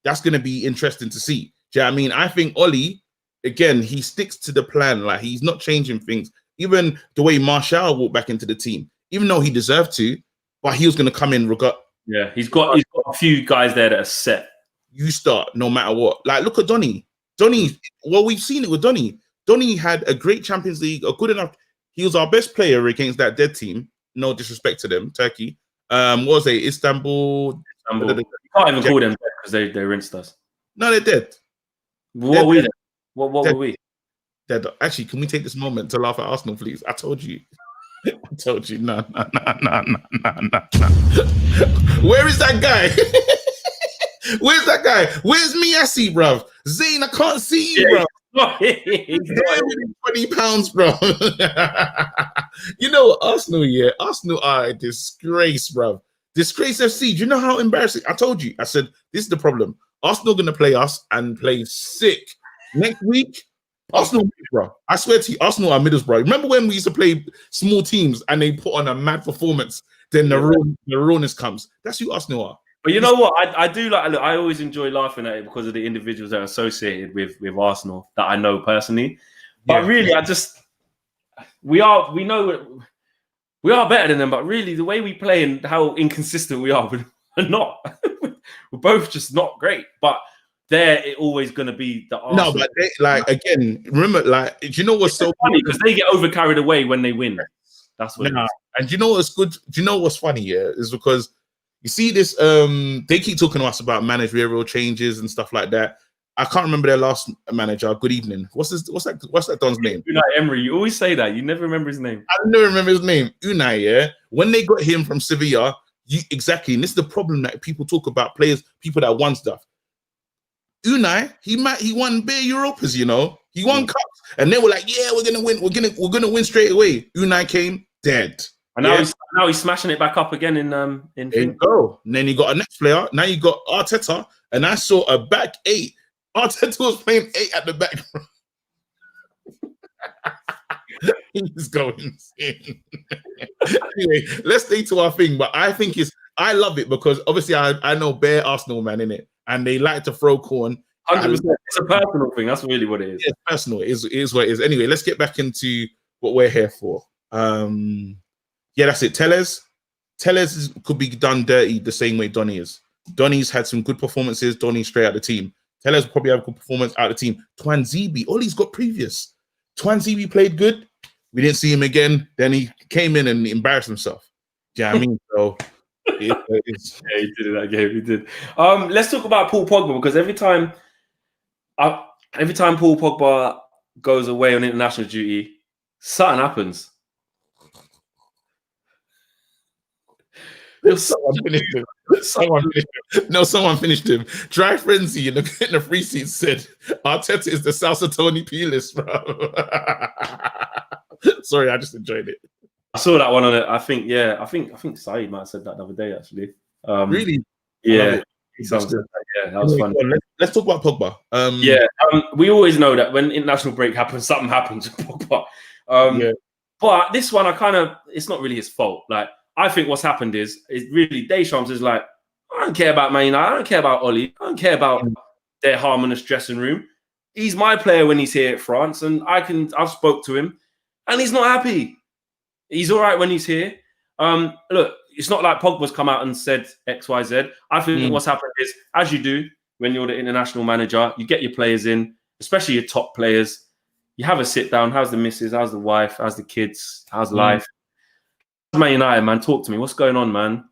That's going to be interesting to see. Do you know what I mean? I think Ollie, again, he sticks to the plan. Like, he's not changing things. Even the way Martial walked back into the team, even though he deserved to, but he was going to come in regard. Yeah, he's got a few guys there that are set. You start no matter what. Like, look at Donny. Well, we've seen it with Donny. Donny had a great Champions League, a good enough. He was our best player against that dead team. No disrespect to them, Turkey. What was they? Istanbul. You can't even call them dead because they rinsed us. No, they're dead. What were we? What were we? Dead. Actually, can we take this moment to laugh at Arsenal, please? I told you. I told you. No. Where is that guy? Where's that guy? Where's Miyasi, bruv? Zane, I can't see you, bro. He's not. £20, bro. You know, Arsenal, yeah. Arsenal are a disgrace, bro. Disgrace FC. Do you know how embarrassing? I told you. I said, this is the problem. Arsenal going to play us and play sick. Next week, Arsenal, bro. I swear to you, Arsenal are Middlesbrough. Remember when we used to play small teams and they put on a mad performance? Then the rawness comes. That's who Arsenal are. But you know what? I do like. Look, I always enjoy laughing at it because of the individuals that are associated with Arsenal that I know personally. But really, we know we are better than them. But really, the way we play and how inconsistent we are, we're not. We're both just not great. But they're always going to be the Arsenal. No, but again, remember, do you know what's so funny? Because they get over carried away when they win. That's what. And do you know what's good? Do you know what's funny? Yeah, is because. You see this, they keep talking to us about managerial changes and stuff like that. I can't remember their last manager. Good evening. What's that Don's name? Unai Emery. You always say that. You never remember his name. I never remember his name. Unai, yeah? When they got him from Sevilla, exactly, and this is the problem that people talk about players, people that won stuff. Unai, he won bare Europas, you know? He won cups. And they were like, yeah, we're gonna win. We're gonna win straight away. Unai came dead. And now he's smashing it back up again in there you go. And then you got a next player. Now you got Arteta, and I saw a back 8. Arteta was playing 8 at the back. He's going insane. Anyway, let's stay to our thing. But I think I love it because obviously I know bare Arsenal man in it, and they like to throw corn. 100%. It's a personal thing. That's really what it is. It's personal. It is what it is. Anyway, let's get back into what we're here for. Yeah, that's it. Tellez could be done dirty the same way Donny is. Donny's had some good performances. Donny's straight out the team. Tellez will probably have a good performance out of the team. Twanzebe, all he's got previous. Twanzebe played good. We didn't see him again. Then he came in and embarrassed himself. Do you know what I mean? So yeah, he did it that game. He did. Let's talk about Paul Pogba because every time Paul Pogba goes away on international duty, something happens. Someone finished him. Dry Frenzy in the free seat said Arteta is the Salsa Tony P-list, bro. Sorry, I just enjoyed it. I saw that one on it. I think Saeed might have said that the other day, actually. Really? Yeah. That was fun. Let's talk about Pogba. We always know that when international break happens, something happens with Pogba. But this one, it's not really his fault. Like, I think what's happened is really Deschamps is like, I don't care about Man United, I don't care about Ole, I don't care about their harmonious dressing room. He's my player when he's here at France, and I've spoke to him, and he's not happy. He's all right when he's here. Look, it's not like Pogba's come out and said X, Y, Z. I think what's happened is, as you do when you're the international manager, you get your players in, especially your top players. You have a sit down. How's the missus? How's the wife? How's the kids? How's life? Man United, man, talk to me. What's going on, man?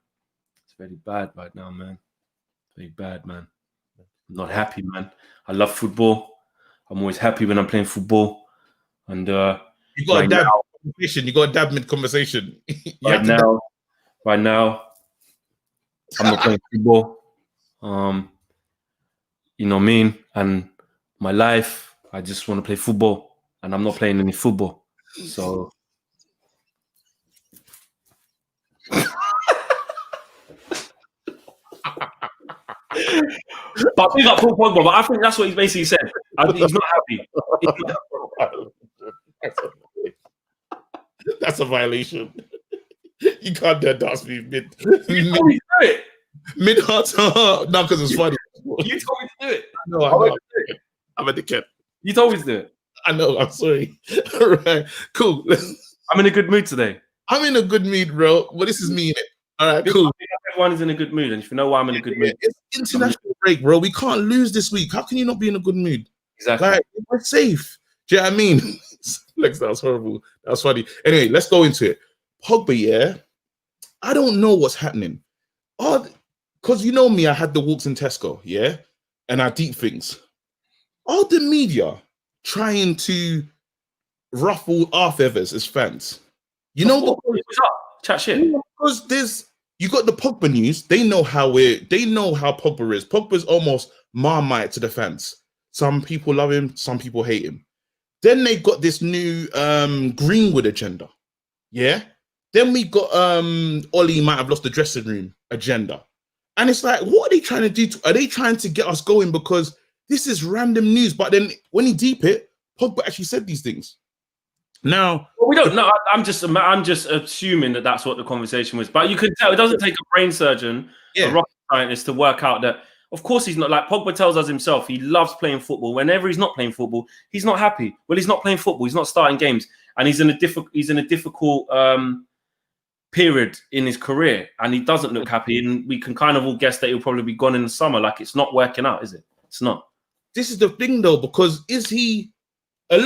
It's very bad right now, man. Very bad, man. I'm not happy, man. I love football. I'm always happy when I'm playing football. And you got a dab conversation. You got a dab mid conversation. Right now, I'm not playing football. You know what I mean? And my life, I just want to play football, and I'm not playing any football. So. But big up Paul Pogba, but I think that's what he basically said. He's not happy. That's a violation. You can't dance me mid. You told me to do it. Mid heart to heart. No, because it's funny. You told me to do it. No, I'm a dickhead. You told me to do it. I know. I'm sorry. All right. Cool. I'm in a good mood today. I'm in a good mood, bro. Well, this is me in it. All right, cool. Everyone is in a good mood, and if you know why I'm in a good mood, it's international break, bro. We can't lose this week. How can you not be in a good mood? Exactly. Like, we're safe. Do you know what I mean? Lex, that was horrible. That was funny. Anyway, let's go into it. Pogba, yeah. I don't know what's happening. Because you know me, I had the walks in Tesco, yeah, and I deep things. Are the media trying to ruffle our feathers as fans? You know, what's up? Chat shit. Because you got the Pogba news. They know how Pogba is. Pogba's almost Marmite to the fans. Some people love him, some people hate him. Then they got this new Greenwood agenda. Yeah. Then we got Ole might have lost the dressing room agenda. And it's like, what are they trying to do? Are they trying to get us going? Because this is random news. But then when you deep it, Pogba actually said these things. Now, well, we don't know. I'm just assuming that that's what the conversation was. But you can tell it doesn't take a brain surgeon, a rocket scientist, to work out that. Of course, he's not. Like Pogba tells us himself, he loves playing football. Whenever he's not playing football, he's not happy. Well, he's not playing football. He's not starting games, and he's in a difficult period in his career, and he doesn't look happy. And we can kind of all guess that he'll probably be gone in the summer. Like it's not working out, is it? It's not. This is the thing, though, because is he? A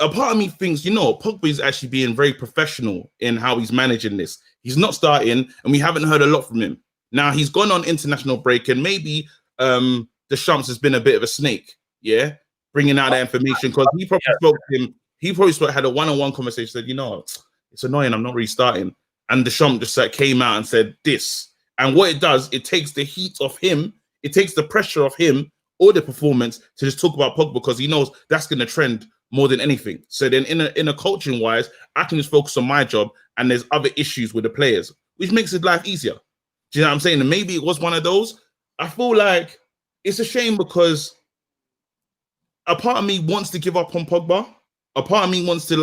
part of me thinks, Pogba is actually being very professional in how he's managing this. He's not starting, and we haven't heard a lot from him. Now he's gone on international break, and maybe the Shams has been a bit of a snake, bringing out that information because he probably spoke to him. He probably had a one-on-one conversation. Said, it's annoying. I'm not restarting. And the Shams just came out and said this. And what it does, it takes the heat off him. It takes the pressure off him or the performance to just talk about Pogba because he knows that's going to trend more than anything. So then, in a coaching wise, I can just focus on my job. And there's other issues with the players, which makes his life easier. Do you know what I'm saying? And maybe it was one of those. I feel like it's a shame because a part of me wants to give up on Pogba. A part of me wants to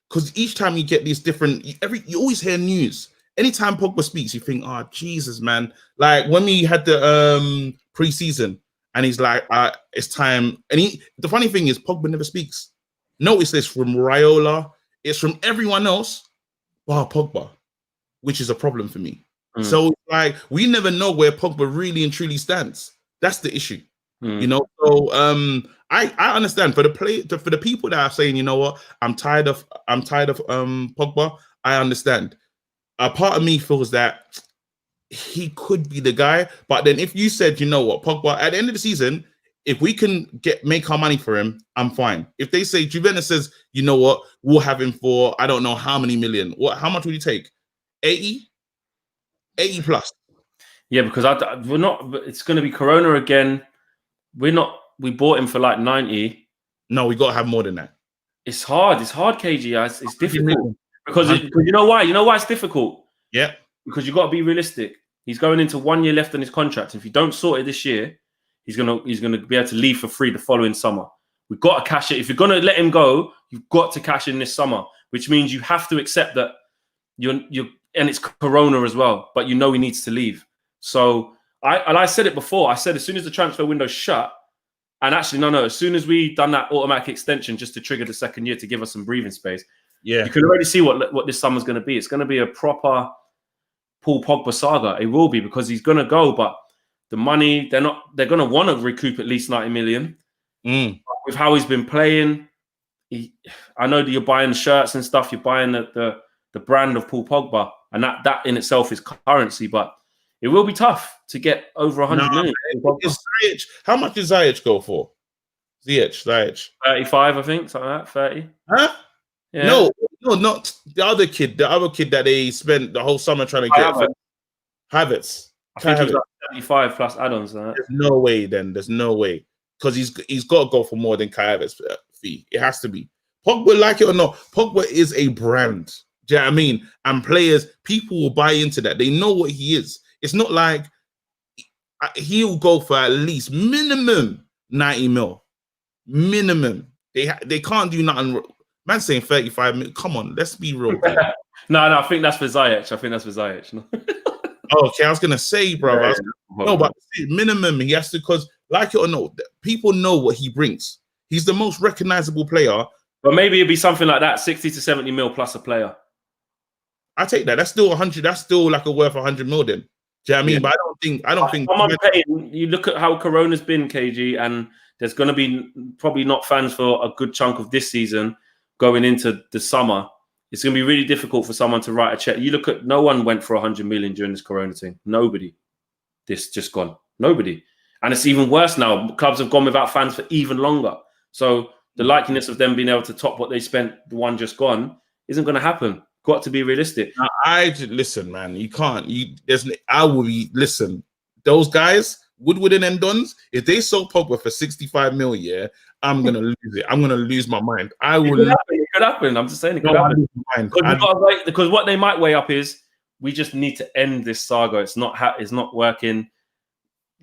because each time you get these different, you always hear news. Anytime Pogba speaks, you think, oh, Jesus, man. Like when we had the pre-season and he's like, it's time. And the funny thing is Pogba never speaks. Notice this from Raiola. It's from everyone else, bar Pogba, which is a problem for me. So we never know where Pogba really and truly stands. That's the issue, So I understand for the people that are saying, you know what, I'm tired of Pogba. I understand. A part of me feels that he could be the guy, but then if you said, you know what, Pogba at the end of the season, if we can make our money for him, I'm fine. If they say Juventus says, you know what, we'll have him for I don't know how many million. How much would you take? 80 plus. Yeah, because we're not. It's going to be Corona again. We bought him for 90. No, we got to have more than that. It's hard. It's hard, KG. It's difficult because you know why? You know why it's difficult? Yeah. Because you got to be realistic. He's going into 1 year left on his contract. If you don't sort it this year, he's gonna be able to leave for free the following summer. We've got to cash it. If you're gonna let him go, you've got to cash in this summer, which means you have to accept that you're and it's Corona as well, but he needs to leave. So I said it before. I said as soon as the transfer window shut, and actually no, as soon as we done that automatic extension just to trigger the second year to give us some breathing space, you can already see what this summer's going to be. It's going to be a proper Paul Pogba saga. It will be because he's going to go, but the money they're going to want to recoup at least 90 million with how he's been playing. I know that you're buying shirts and stuff. You're buying the brand of Paul Pogba, and that in itself is currency, but it will be tough to get over 100 million. How much does Ziyech go for? Ziyech. 35, I think, something like that. 30. Huh? Yeah. No, not the other kid. The other kid that they spent the whole summer trying to get. Havertz. I think he's like 75 plus add-ons. There's no way. Then there's no way because he's got to go for more than Kai Havertz fee. It has to be. Pogba, like it or not, Pogba is a brand. Do you know what I mean? And people will buy into that. They know what he is. It's not like he'll go for at least minimum 90 mil. Minimum. They can't do nothing. Man saying 35 mil. Come on, let's be real. No, I think that's for Ziyech. No. Okay, I was gonna say, bro. But minimum he has to, because like it or not, people know what he brings. He's the most recognizable player. But maybe it'd be something like that, 60 to 70 mil plus a player. I take that. That's still 100. That's still like worth 100 mil then. Do you know what I mean? But I don't think. Someone paying, you look at how Corona's been, KG, and there's going to be probably not fans for a good chunk of this season going into the summer. It's going to be really difficult for someone to write a check. You look at, no one went for 100 million during this Corona thing. Nobody. This just gone. Nobody. And it's even worse now. Clubs have gone without fans for even longer. So the likeliness of them being able to top what they spent, the one just gone, isn't going to happen. Got to be realistic. Listen, man. You can't. Listen. Those guys Woodward and them dons, if they sold Pogba for 65 mil, yeah, I'm gonna lose it. I'm gonna lose my mind. I will. It could happen. I'm just saying it could happen. Because what they might weigh up is we just need to end this saga. It's not working.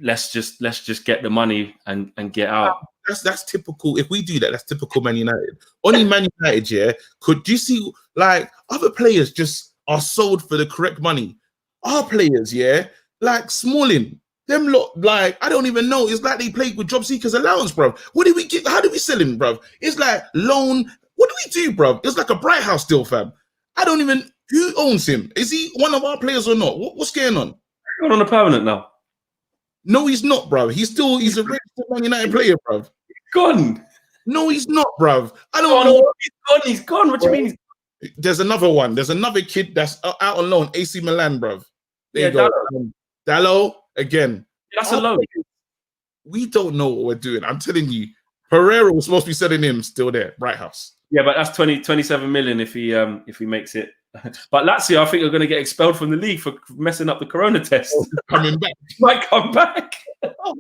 Let's just get the money and get out. That's typical. If we do that, that's typical Man United. Only Man United, yeah. Could you see like other players just are sold for the correct money? Our players, yeah, like Smalling, them lot, like I don't even know. It's like they played with job seekers allowance, bro. What did we get? How did we sell him, bro? It's like loan. What do we do, bro? It's like a Bright House deal, fam. I don't even. Who owns him? Is he one of our players or not? What's going on? He's on a permanent now. No, he's not, bro. He's a registered Man United player, bro. Gone. No, he's not, bruv. I don't know. He's gone. What do you mean? There's another one. There's another kid that's out on loan. AC Milan, bruv. There you go. Dallo again. That's a loan. We don't know what we're doing. I'm telling you. Pereira was supposed to be selling him still there. Bright House. Yeah, but that's 27 million if he makes it. But Lazio, I think you're going to get expelled from the league for messing up the corona test. Coming back. Might come back. Oh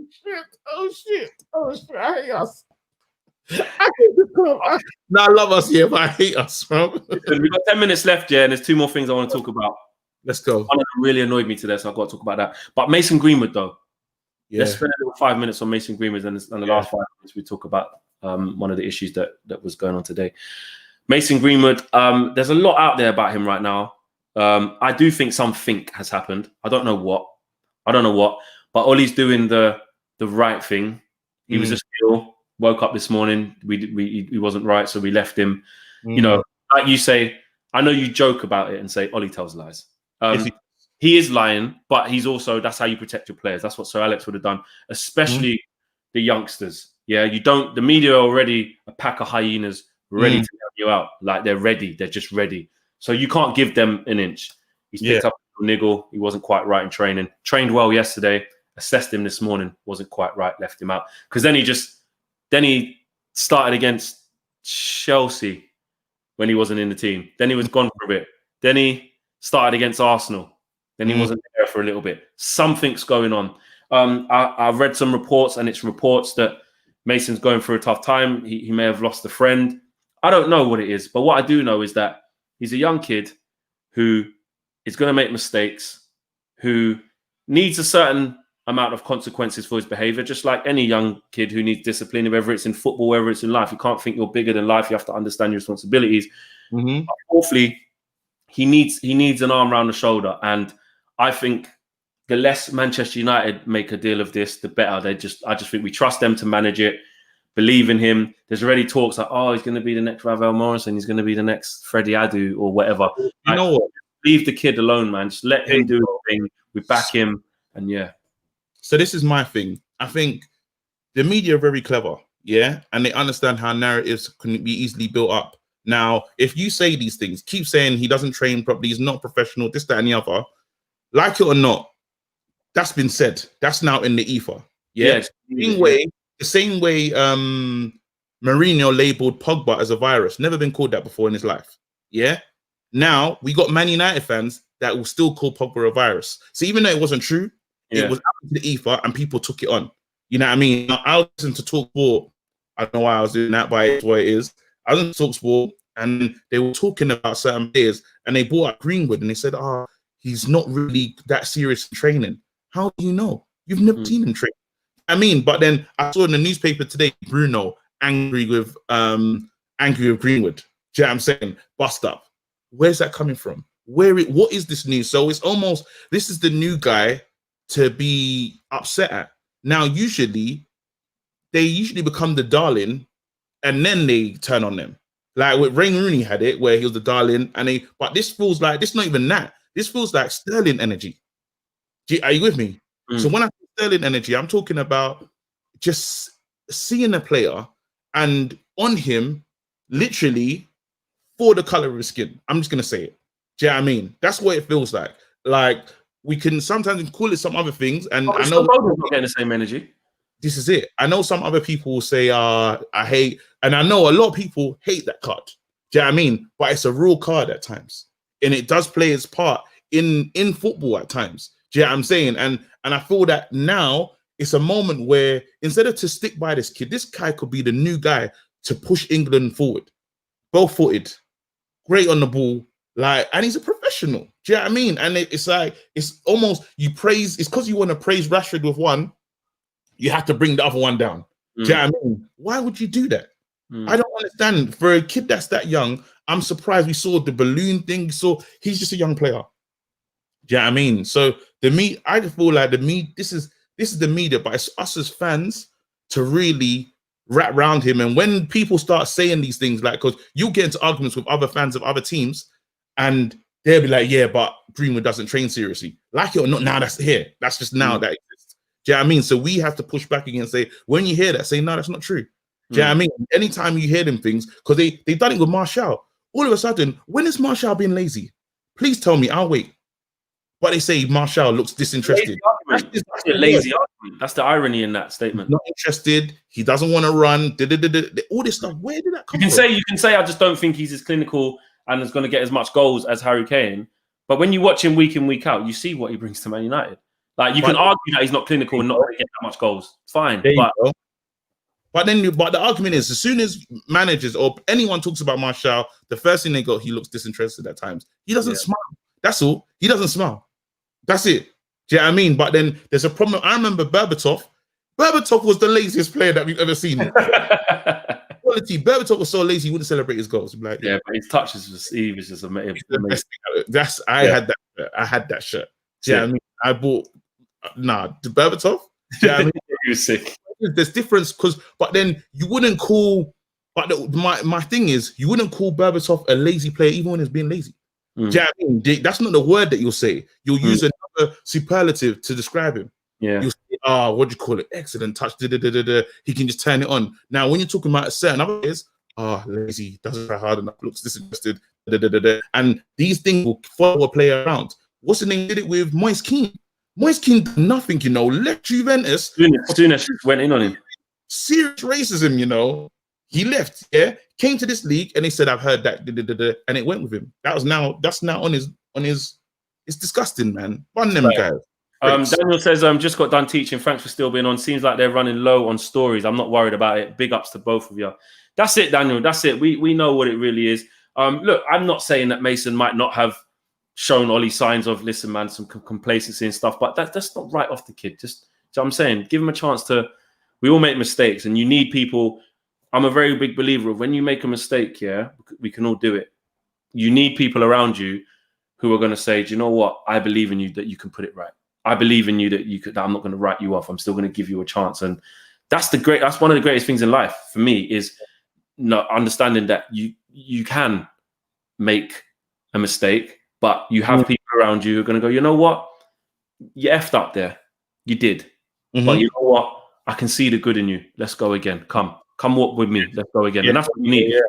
shit. I hate us. I love us here, but I hate us, bro. We've got 10 minutes left, yeah, and there's two more things I want to talk about. Let's go. One of them really annoyed me today, so I've got to talk about that. But Mason Greenwood, though. Yeah. Let's spend a little 5 minutes on Mason Greenwood, and the last 5 minutes we talk about one of the issues that was going on today. Mason Greenwood, there's a lot out there about him right now. I do think something has happened. I don't know what. But Ole's doing the right thing. He was just ill. Woke up this morning. He wasn't right, so we left him. You know, like you say, I know you joke about it and say Ole tells lies. He is lying, but he's also, that's how you protect your players. That's what Sir Alex would have done, especially the youngsters. Yeah, the media are already a pack of hyenas ready to help you out. Like they're ready. They're just ready. So you can't give them an inch. He's picked up a niggle. He wasn't quite right in training. Trained well yesterday. Assessed him this morning. Wasn't quite right. Left him out. Because then he started against Chelsea when he wasn't in the team. Then he was gone for a bit. Then he started against Arsenal. Then he wasn't there for a little bit. Something's going on. I've read some reports, and it's reports that Mason's going through a tough time. He may have lost a friend. I don't know what it is, but what I do know is that he's a young kid who is going to make mistakes, who needs a certain amount of consequences for his behavior, just like any young kid who needs discipline, whether it's in football, whether it's in life. You can't think you're bigger than life. You have to understand your responsibilities. Hopefully, he needs an arm around the shoulder. And I think the less Manchester United make a deal of this, the better. I just think we trust them to manage it, believe in him. There's already talks like, oh, he's going to be the next Ravel Morrison. He's going to be the next Freddie Adu or whatever. You know what? Leave the kid alone, man. Just let him do his thing. We back him. And yeah. So this is my thing. I think the media are very clever, yeah? And they understand how narratives can be easily built up. Now, if you say these things, keep saying he doesn't train properly, he's not professional, this, that, and the other, like it or not, that's been said. That's now in the ether. Yeah. The same way Mourinho labeled Pogba as a virus. Never been called that before in his life. Yeah. Now we got Man United fans that will still call Pogba a virus. So even though it wasn't true, it was out in the ether and people took it on. You know what I mean? I listened to Talk Sport. I don't know why I was doing that, but it's what it is. I was in Talk Sport and they were talking about certain players and they brought up Greenwood and they said, he's not really that serious in training. How do you know? You've never seen him train. I mean, but then I saw in the newspaper today, Bruno angry with Greenwood. Do you know what I'm saying? Bust up. Where's that coming from? What is this news? So it's almost, this is the new guy to be upset at. Now, they usually become the darling and then they turn on them. Like with Wayne Rooney had it where he was the darling but this feels like, this not even that. This feels like Sterling energy. Are you with me? So when I say Sterling energy, I'm talking about just seeing a player and on him, literally for the color of his skin. I'm just going to say it. Do you know what I mean? That's what it feels like. Like we can sometimes call it some other things. And I know not getting the same energy. This is it. I know some other people will say, I hate, and I know a lot of people hate that card. Do you know what I mean? But it's a real card at times. And it does play its part in football at times. Do you know what I'm saying? And I feel that now it's a moment where instead of to stick by this kid, this guy could be the new guy to push England forward. Both-footed, great on the ball, and he's a professional. Do you know what I mean? And it's like, it's almost, you praise, it's because you want to praise Rashford with one, you have to bring the other one down. Do you know what I mean? Why would you do that? I don't understand. For a kid that's that young, I'm surprised we saw the balloon thing. So he's just a young player. Do you know what I mean? So I just feel like this is the media, but it's us as fans to really wrap around him. And when people start saying these things, because you'll get into arguments with other fans of other teams, and they'll be like, yeah, but Greenwood doesn't train seriously. Like it or not, now that's here. That's just now that exists. Do you know what I mean? So we have to push back again and say, when you hear that, say, no, that's not true. Do you know what I mean? Anytime you hear them things, because they done it with Martial. All of a sudden, when is Martial being lazy? Please tell me, I'll wait. But they say Martial looks disinterested. That's the lazy argument. That's the irony in that statement. Not interested. He doesn't want to run. All this stuff. Where did that come from? You can say, I just don't think he's as clinical and is going to get as much goals as Harry Kane. But when you watch him week in, week out, you see what he brings to Man United. You can argue that he's not clinical and not going to get that much goals. Fine. But the argument is, as soon as managers or anyone talks about Martial, the first thing they go, he looks disinterested at times. He doesn't smile. That's all. He doesn't smile. That's it. Do you know what I mean? But then there's a problem. I remember Berbatov. Berbatov was the laziest player that we've ever seen. Quality. Berbatov was so lazy he wouldn't celebrate his goals. But his touches he was just amazing. I had that shirt. Do you know what I mean? I bought the Berbatov. Do you know what I mean? He was sick. There's difference but then you wouldn't call. But my thing is, you wouldn't call Berbatov a lazy player even when he's being lazy. Do you know what I mean? That's not the word that you'll say. You'll use another superlative to describe him. Yeah. You'll say, what do you call it? Excellent touch. He can just turn it on. Now, when you're talking about certain other players, lazy, doesn't try hard enough, looks disinterested. And these things will follow a player around. What's the name? Did it with Moise Kean. Moise Kean did nothing, left Juventus. Soon went in on him. Serious racism, He left, came to this league, and they said, I've heard that, and it went with him. That's now on his. It's disgusting, man. Fun them guys. Daniel says, just got done teaching. Thanks for still being on. Seems like they're running low on stories. I'm not worried about it. Big ups to both of you. That's it, Daniel. That's it. We know what it really is. Look, I'm not saying that Mason might not have shown Ollie signs of, listen, man, some complacency and stuff, but that's not right off the kid. Just, so I'm saying, give him a chance to. We all make mistakes, and you need people. I'm a very big believer of when you make a mistake, we can all do it. You need people around you who are going to say, do you know what? I believe in you that you can put it right. I believe in you that that I'm not going to write you off. I'm still going to give you a chance. And that's one of the greatest things in life for me is understanding that you can make a mistake, but you have people around you who are going to go, you know what? You effed up there. You did. But you know what? I can see the good in you. Let's go again. Come walk with me. Let's go again. And that's what you need.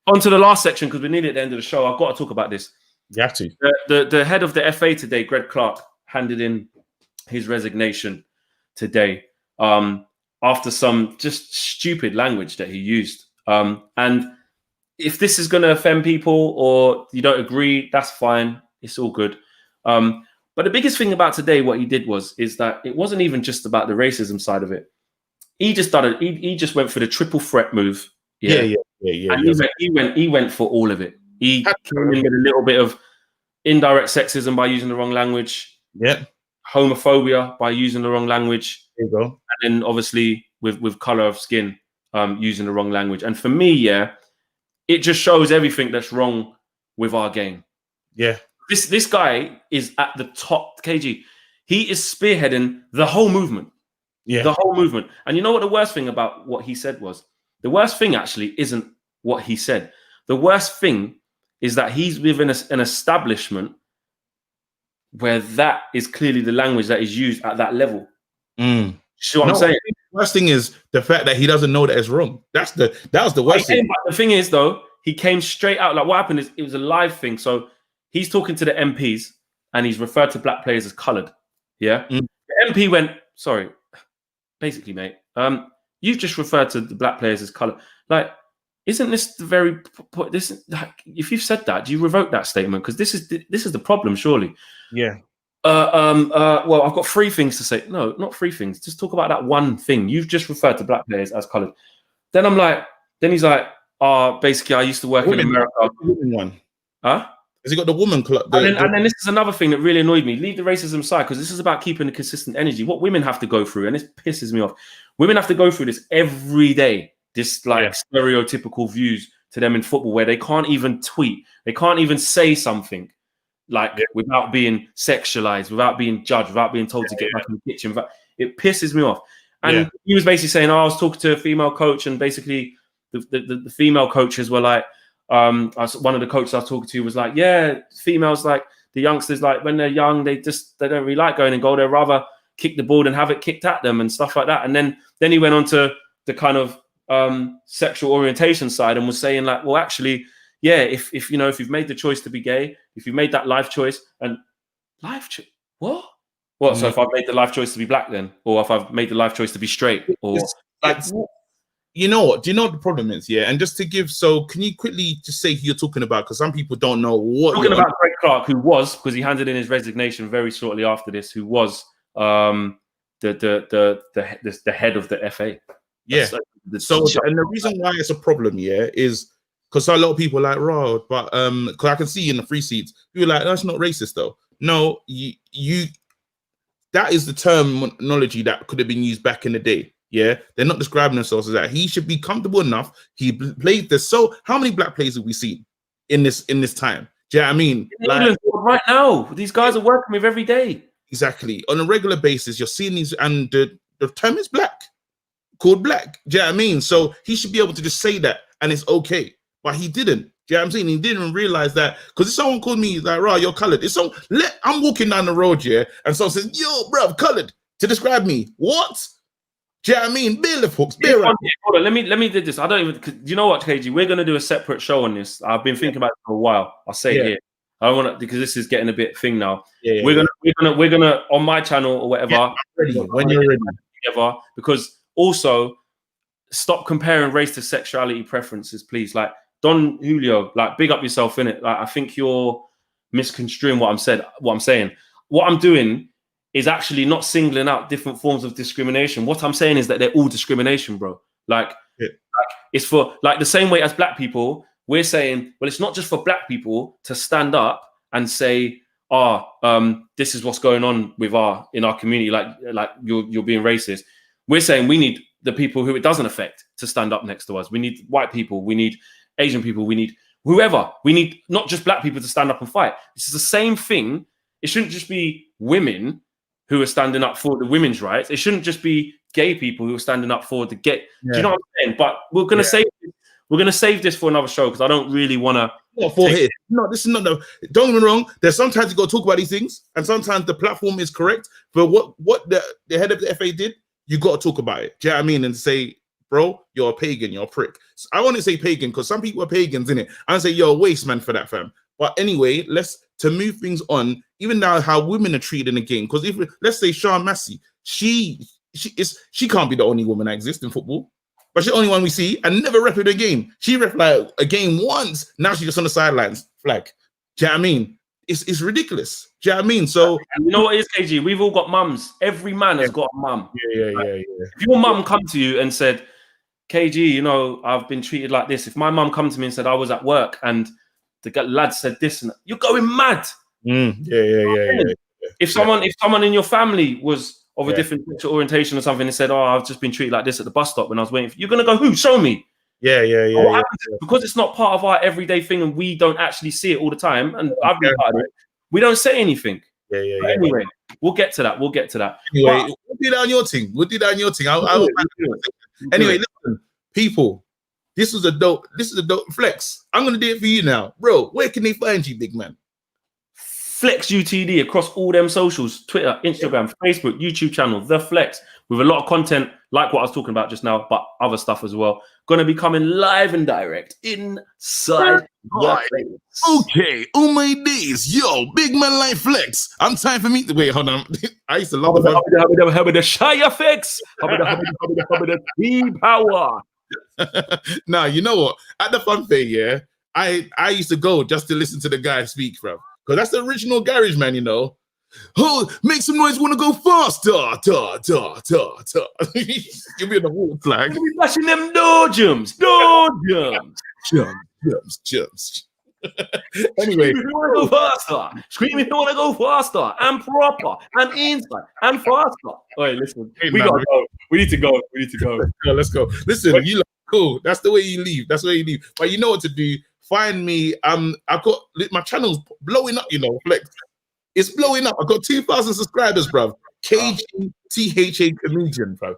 On to the last section, because we're nearly at the end of the show. I've got to talk about this. You have to. The head of the FA today, Greg Clark, handed in his resignation today after some just stupid language that he used. And if this is going to offend people or you don't agree, that's fine. It's all good. But the biggest thing about today, what he did is that it wasn't even just about the racism side of it. He just he just went for the triple threat move. And he went for all of it. He came in with a little bit of indirect sexism by using the wrong language. Yeah. Homophobia by using the wrong language. There you go. And then obviously with color of skin, using the wrong language. And for me, it just shows everything that's wrong with our game. Yeah. This guy is at the top, KG. He is spearheading the whole movement. Yeah. The whole movement. And you know what the worst thing about what he said was? The worst thing actually isn't what he said. The worst thing is that he's within an establishment where that is clearly the language that is used at that level. See what I'm saying? The worst thing is the fact that he doesn't know that it's wrong. That was the worst thing. The thing is, though, he came straight out. Like what happened is it was a live thing. So he's talking to the MPs and he's referred to black players as coloured. Yeah. The MP went, sorry, basically, mate, you've just referred to the black players as coloured. Like, isn't this the very this? Like, if you've said that, do you revoke that statement? Because this is the problem, surely. Yeah. Well, I've got three things to say. No, not three things. Just talk about that one thing. You've just referred to black players as coloured. Then I'm like, then he's like, basically, I used to work in America. One. Huh? Has he got the woman club? And then this is another thing that really annoyed me. Leave the racism aside, because this is about keeping a consistent energy. What women have to go through, and this pisses me off. Women have to go through this every day. This like stereotypical views to them in football, where they can't even tweet, they can't even say something like without being sexualized, without being judged, without being told to get back in the kitchen. It pisses me off. And he was basically saying, I was talking to a female coach, and basically the female coaches were like, one of the coaches I was talking to was like, yeah, females, like the youngsters, like when they're young, they don't really like going in goal. They'd rather kick the ball and have it kicked at them and stuff like that. And then he went on to the kind of sexual orientation side and was saying like, well, actually, yeah, if you've made the choice to be gay, if you've made that life choice and what? So if I've made the life choice to be black then, or if I've made the life choice to be straight, or you know what? Do you know what the problem is? Yeah, and just to give, so can you quickly just say who you're talking about? Because some people don't know what talking about. Greg Clark, who was, because he handed in his resignation very shortly after this, who was the head of the FA. Yeah. And the reason why it's a problem, is because a lot of people are like, raw, but because I can see in the free seats, you're like, that's not racist though. No, you that is the terminology that could have been used back in the day. Yeah, they're not describing themselves as that. He should be comfortable enough. He played this. So how many black players have we seen in this time? Do you know what I mean? England, right now, these guys are working with every day. Exactly. On a regular basis, you're seeing these, and the term is black, called black. Do you know what I mean? So he should be able to just say that, and it's okay. But he didn't. Do you know what I'm saying? He didn't realize that, because if someone called me like, "Rah, you're colored," I'm walking down the road, and someone says, "Yo, bro, colored," to describe me. What? Do you know what I mean? Beer lip hooks, beer. Hold on, let me do this. I don't even. You know what, KG? We're gonna do a separate show on this. I've been thinking about it for a while. I'll say it here. I don't want to, because this is getting a bit thing now. We're gonna on my channel or whatever. I'm ready. When you're ready. Together, because also stop comparing race to sexuality preferences, please. Like Don Julio, like big up yourself in it. Like I think you're misconstruing what I'm saying. What I'm doing is actually not singling out different forms of discrimination. What I'm saying is that they're all discrimination, bro. Like it's for, like, the same way as black people, we're saying, well, it's not just for black people to stand up and say, this is what's going on with in our community, like you're being racist. We're saying we need the people who it doesn't affect to stand up next to us. We need white people, we need Asian people, we need whoever. We need not just black people to stand up and fight. This is the same thing. It shouldn't just be women who are standing up for the women's rights. It shouldn't just be gay people who are standing up for the gay. Do you know what I'm saying? But we're gonna save this for another show, because I don't really want to. No, this is not the. Don't get me wrong. There's sometimes you got to talk about these things, and sometimes the platform is correct. But what the head of the FA did, you got to talk about it. Do you know what I mean? And say, bro, you're a pagan, you're a prick. So I want to say pagan because some people are pagans, innit? I say you're a waste man for that, fam. But anyway, to move things on, even now how women are treated in the game. Because if let's say Sean Massey, she can't be the only woman that exists in football, but she's the only one we see and never repped a game. She repped like a game once. Now she's just on the sidelines, flag. Do you know what I mean? It's ridiculous. Do you know what I mean? So you know what it is, KG? We've all got mums. Every man has got a mum. Yeah. If your mum come to you and said, KG, I've been treated like this. If my mum come to me and said I was at work and the lad said this, and you're going mad. Yeah. If someone in your family was of a different sexual orientation or something and said, I've just been treated like this at the bus stop when I was waiting for you, you're gonna go, who? Show me. Yeah. Because it's not part of our everyday thing and we don't actually see it all the time. And I've been part of it. We don't say anything. Yeah. Anyway, we'll get to that. Anyway, we'll do that on your thing. Anyway, listen, people. This is a dope flex. I'm gonna do it for you now, bro. Where can they find you, big man? Flex UTD across all them socials: Twitter, Instagram, Facebook, YouTube channel, The Flex, with a lot of content like what I was talking about just now, but other stuff as well. Gonna be coming live and direct inside. Okay, oh my days, yo, big man like Flex. I'm time for me to wait. Hold on, I used to love the shy effects. Power. Now, you know what? At the fun fair, I used to go just to listen to the guy speak, bro. Because that's the original garage man, Oh, make some noise. Want to go faster? Give me the water flag. We're flashing them door jumps. Jumps. Anyway, Scream if you want to go faster. Scream if you want to go faster and proper and inside and faster. Wait, listen. Hey, we man, gotta go. We need to go. Let's go. Listen, you look cool. That's the way you leave. But you know what to do. Find me. I've got my channel's blowing up. You know, Flex. It's blowing up. I've got 2,000 subscribers, bro. KGTHA comedian, bro.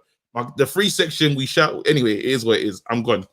The free section we shout. Anyway, it is what it is. I'm gone.